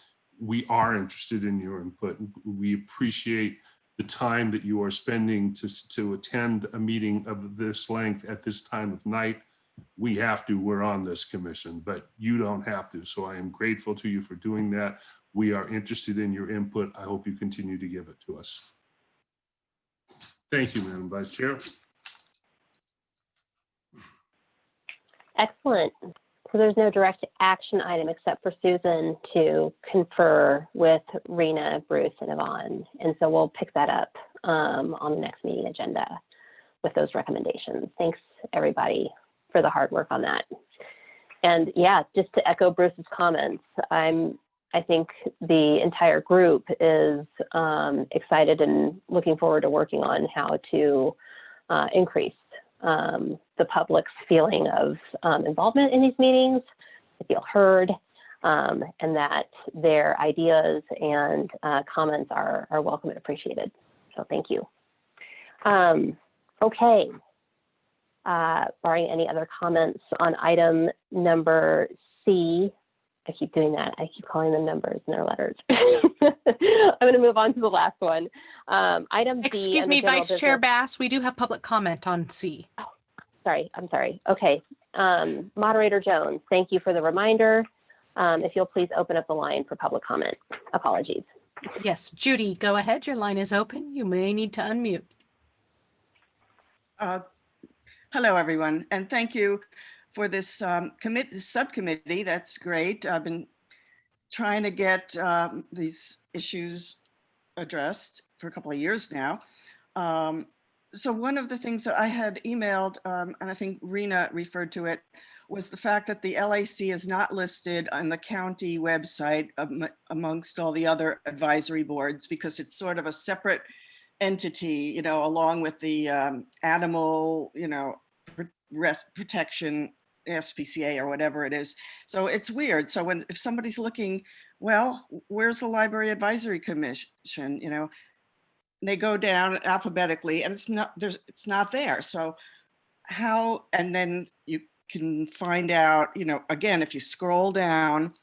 Speaker 4: we are interested in your input. We appreciate the time that you are spending to attend a meeting of this length at this time of night. We have to, we're on this commission, but you don't have to. So I am grateful to you for doing that. We are interested in your input. I hope you continue to give it to us. Thank you, Madam Vice Chair.
Speaker 2: Excellent. So there's no direct action item except for Susan to confer with Rena, Bruce, and Yvonne. And so we'll pick that up on the next meeting agenda with those recommendations. Thanks, everybody, for the hard work on that. And yeah, just to echo Bruce's comments, I think the entire group is excited and looking forward to working on how to increase the public's feeling of involvement in these meetings, to feel heard, and that their ideas and comments are welcome and appreciated. So thank you. Okay. Barring any other comments on item number C, I keep doing that. I keep calling them numbers and they're letters. I'm going to move on to the last one. Item B.
Speaker 1: Excuse me, Vice Chair Bass, we do have public comment on C.
Speaker 2: Oh, sorry, I'm sorry. Okay. Moderator Jones, thank you for the reminder. If you'll please open up the line for public comment. Apologies.
Speaker 1: Yes, Judy, go ahead. Your line is open. You may need to unmute.
Speaker 12: Hello, everyone, and thank you for this subcommittee. That's great. I've been trying to get these issues addressed for a couple of years now. So one of the things that I had emailed, and I think Rena referred to it, was the fact that the LAC is not listed on the county website amongst all the other advisory boards because it's sort of a separate entity, along with the animal, protection, SPCA or whatever it is. So it's weird. So if somebody's looking, well, where's the Library Advisory Commission? they go down alphabetically and it's not there. So how, and then you can find out, again, if you scroll down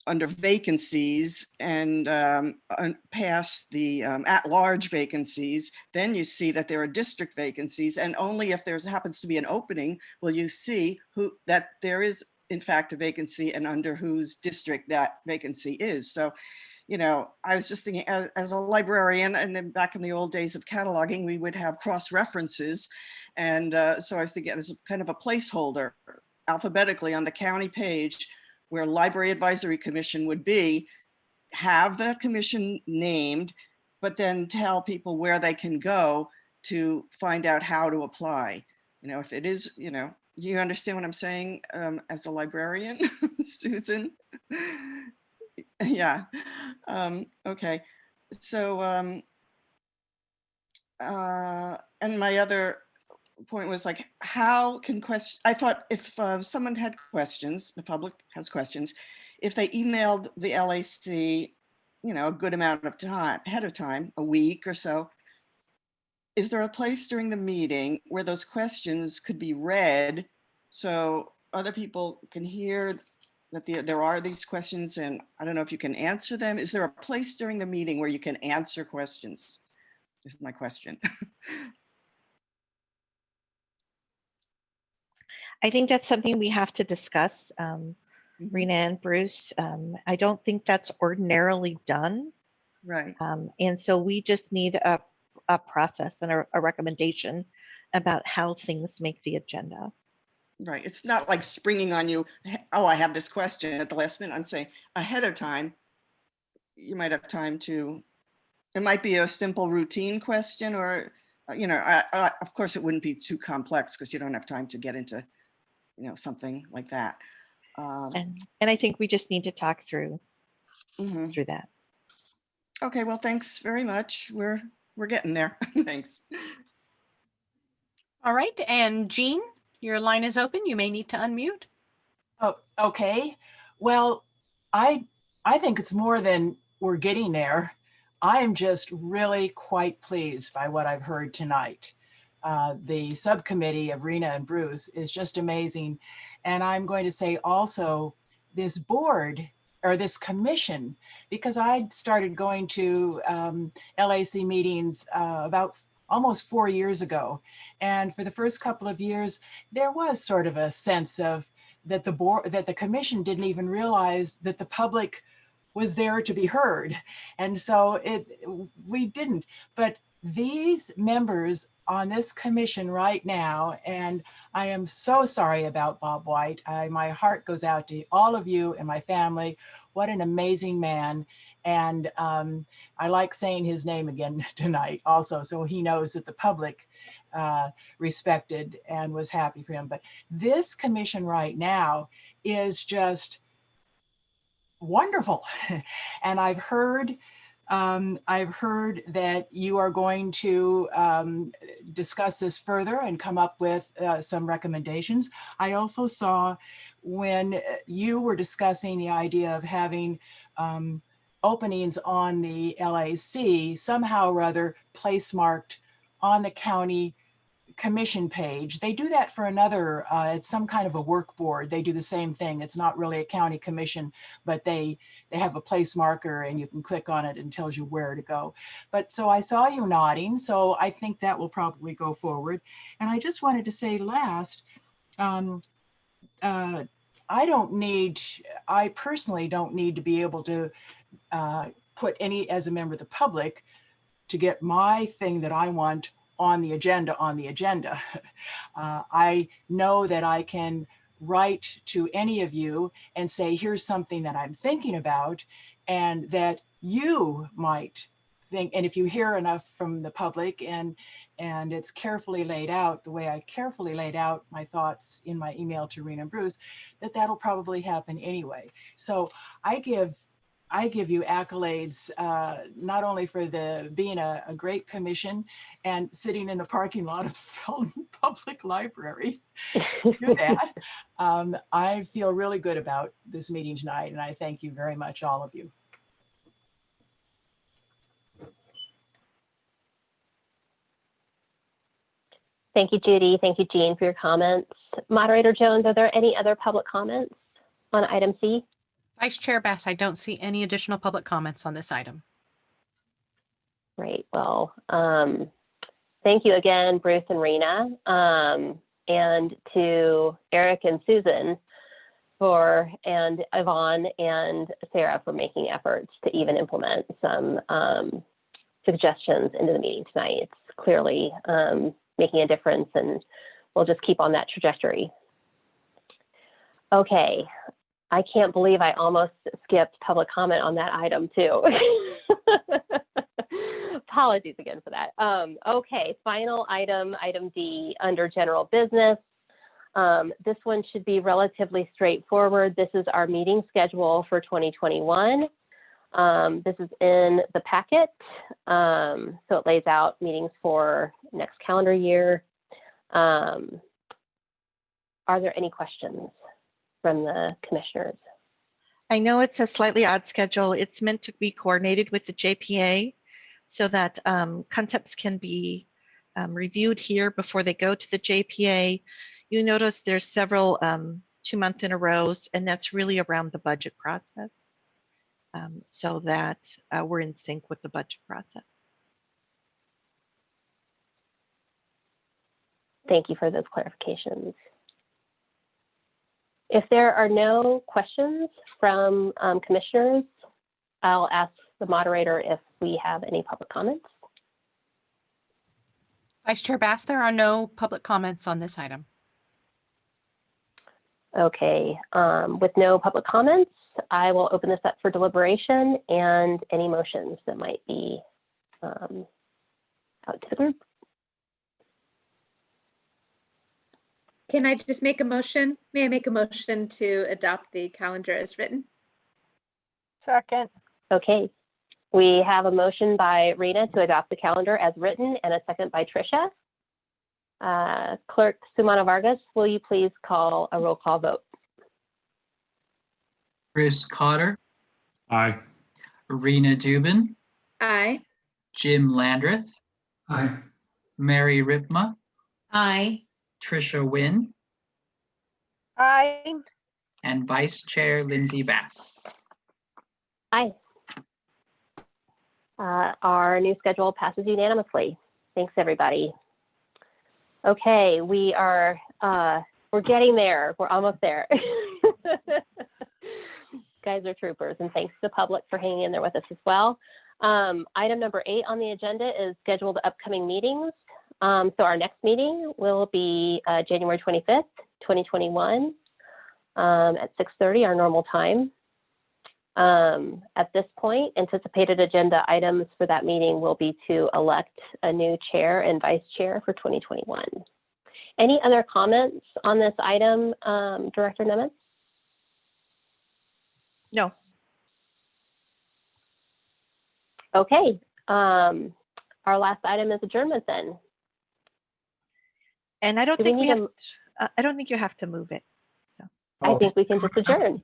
Speaker 12: under vacancies and past the at-large vacancies, then you see that there are district vacancies, and only if there's happens to be an opening will you see that there is in fact a vacancy and under whose district that vacancy is. So, I was just thinking as a librarian, and then back in the old days of cataloging, we would have cross references. And so I was thinking as kind of a placeholder alphabetically on the county page where Library Advisory Commission would be, have the commission named, but then tell people where they can go to find out how to apply. If it is, you understand what I'm saying as a librarian, Susan? Yeah. Okay. So, and my other point was like, how can I thought if someone had questions, the public has questions, if they emailed the LAC, a good amount of time, ahead of time, a week or so, is there a place during the meeting where those questions could be read so other people can hear that there are these questions, and I don't know if you can answer them. Is there a place during the meeting where you can answer questions? Is my question.
Speaker 7: I think that's something we have to discuss, Rena and Bruce. I don't think that's ordinarily done.
Speaker 12: Right.
Speaker 7: And so we just need a process and a recommendation about how things make the agenda.
Speaker 12: Right. It's not like springing on you, oh, I have this question at the last minute. I'm saying ahead of time, you might have time to, it might be a simple routine question, or, of course it wouldn't be too complex because you don't have time to get into, something like that.
Speaker 7: And I think we just need to talk through that.
Speaker 12: Okay, well, thanks very much. We're getting there. Thanks.
Speaker 1: All right, and Jean, your line is open. You may need to unmute.
Speaker 6: Oh, okay. Well, I think it's more than we're getting there. I am just really quite pleased by what I've heard tonight. The subcommittee of Rena and Bruce is just amazing. And I'm going to say also this board or this commission, because I started going to LAC meetings about almost 4 years ago. And for the first couple of years, there was sort of a sense of that the commission didn't even realize that the public was there to be heard. And so we didn't, but these members on this commission right now, and I am so sorry about Bob White. My heart goes out to all of you and my family. What an amazing man. And I like saying his name again tonight also, so he knows that the public respected and was happy for him. But this commission right now is just wonderful. And I've heard that you are going to discuss this further and come up with some recommendations. I also saw when you were discussing the idea of having openings on the LAC, somehow or other place marked on the county commission page. They do that for another, it's some kind of a work board. They do the same thing. It's not really a county commission, but they have a place marker and you can click on it and tells you where to go. But so I saw you nodding, so I think that will probably go forward. And I just wanted to say last, I personally don't need to be able to put any, as a member of the public, to get my thing that I want on the agenda. I know that I can write to any of you and say, here's something that I'm thinking about, and that you might think, and if you hear enough from the public and it's carefully laid out, the way I carefully laid out my thoughts in my email to Rena and Bruce, that'll probably happen anyway. So I give you accolades, not only for being a great commission and sitting in the parking lot of the Felton Public Library, do that. I feel really good about this meeting tonight, and I thank you very much, all of you.
Speaker 2: Thank you, Judy. Thank you, Jean, for your comments. Moderator Jones, are there any other public comments on item C?
Speaker 1: Vice Chair Bass, I don't see any additional public comments on this item.
Speaker 2: Great. Well, thank you again, Bruce and Rena, and to Eric and Susan and Yvonne and Sarah for making efforts to even implement some suggestions into the meeting tonight. It's clearly making a difference, and we'll just keep on that trajectory. Okay, I can't believe I almost skipped public comment on that item too. Apologies again for that. Okay, final item, item D, under general business. This one should be relatively straightforward. This is our meeting schedule for 2021. This is in the packet. So it lays out meetings for next calendar year. Are there any questions from the commissioners?
Speaker 7: I know it's a slightly odd schedule. It's meant to be coordinated with the JPA so that concepts can be reviewed here before they go to the JPA. You notice there's several 2-month in a rows, and that's really around the budget process, so that we're in sync with the budget process.
Speaker 2: Thank you for those clarifications. If there are no questions from commissioners, I'll ask the moderator if we have any public comments.
Speaker 1: Vice Chair Bass, there are no public comments on this item.
Speaker 2: Okay, with no public comments, I will open this up for deliberation and any motions that might be out to the group.
Speaker 11: Can I just make a motion? May I make a motion to adopt the calendar as written?
Speaker 8: Second.
Speaker 2: Okay, we have a motion by Rena to adopt the calendar as written and a second by Tricia. Clerk Sumana Vargas, will you please call a roll call vote?
Speaker 3: Bruce Cotter,
Speaker 4: Aye.
Speaker 3: Rena Dubin,
Speaker 11: Aye.
Speaker 3: Jim Landreth,
Speaker 10: Aye.
Speaker 3: Mary Ripma,
Speaker 5: Aye.
Speaker 3: Tricia Wynn,
Speaker 8: Aye.
Speaker 3: and Vice Chair Lindsay Bass.
Speaker 2: Aye. Our new schedule passes unanimously. Thanks, everybody. Okay, we are, we're getting there. We're almost there. Guys are troopers, and thanks to the public for hanging in there with us as well. Item number 8 on the agenda is scheduled upcoming meetings. So our next meeting will be January 25th, 2021 at 6:30, our normal time. At this point, anticipated agenda items for that meeting will be to elect a new chair and vice chair for 2021. Any other comments on this item, Director Nemitz?
Speaker 7: No.
Speaker 2: Okay, our last item is adjournment then.
Speaker 7: And I don't
Speaker 2: Do we
Speaker 7: think we
Speaker 2: need
Speaker 7: have, I don't think you have to move it. So
Speaker 2: I think we can just adjourn.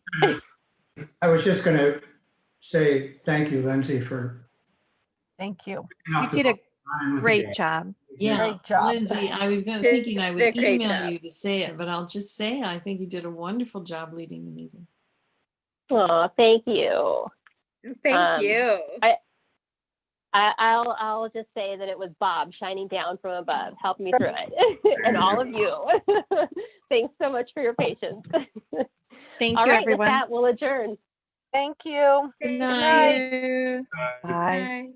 Speaker 10: I was just going to say thank you, Lindsay, for.
Speaker 8: Thank you.
Speaker 7: you did a great job.
Speaker 5: Yeah,
Speaker 8: Great job.
Speaker 5: Lindsay, I was
Speaker 11: Did
Speaker 5: thinking I
Speaker 11: a
Speaker 5: would
Speaker 11: great
Speaker 5: email
Speaker 11: job.
Speaker 5: you to say it, but I'll just say I think you did a wonderful job leading the meeting.
Speaker 2: Oh, thank you.
Speaker 11: Thank you.
Speaker 2: I'll just say that it was Bob shining down from above, helping me through it, and all of you. Thanks so much for your patience.
Speaker 7: Thank
Speaker 2: All
Speaker 7: you,
Speaker 2: right,
Speaker 7: everyone.
Speaker 2: with that, we'll adjourn.
Speaker 8: Thank you.
Speaker 11: Good
Speaker 5: night.
Speaker 11: night.
Speaker 7: Bye.
Speaker 11: Bye.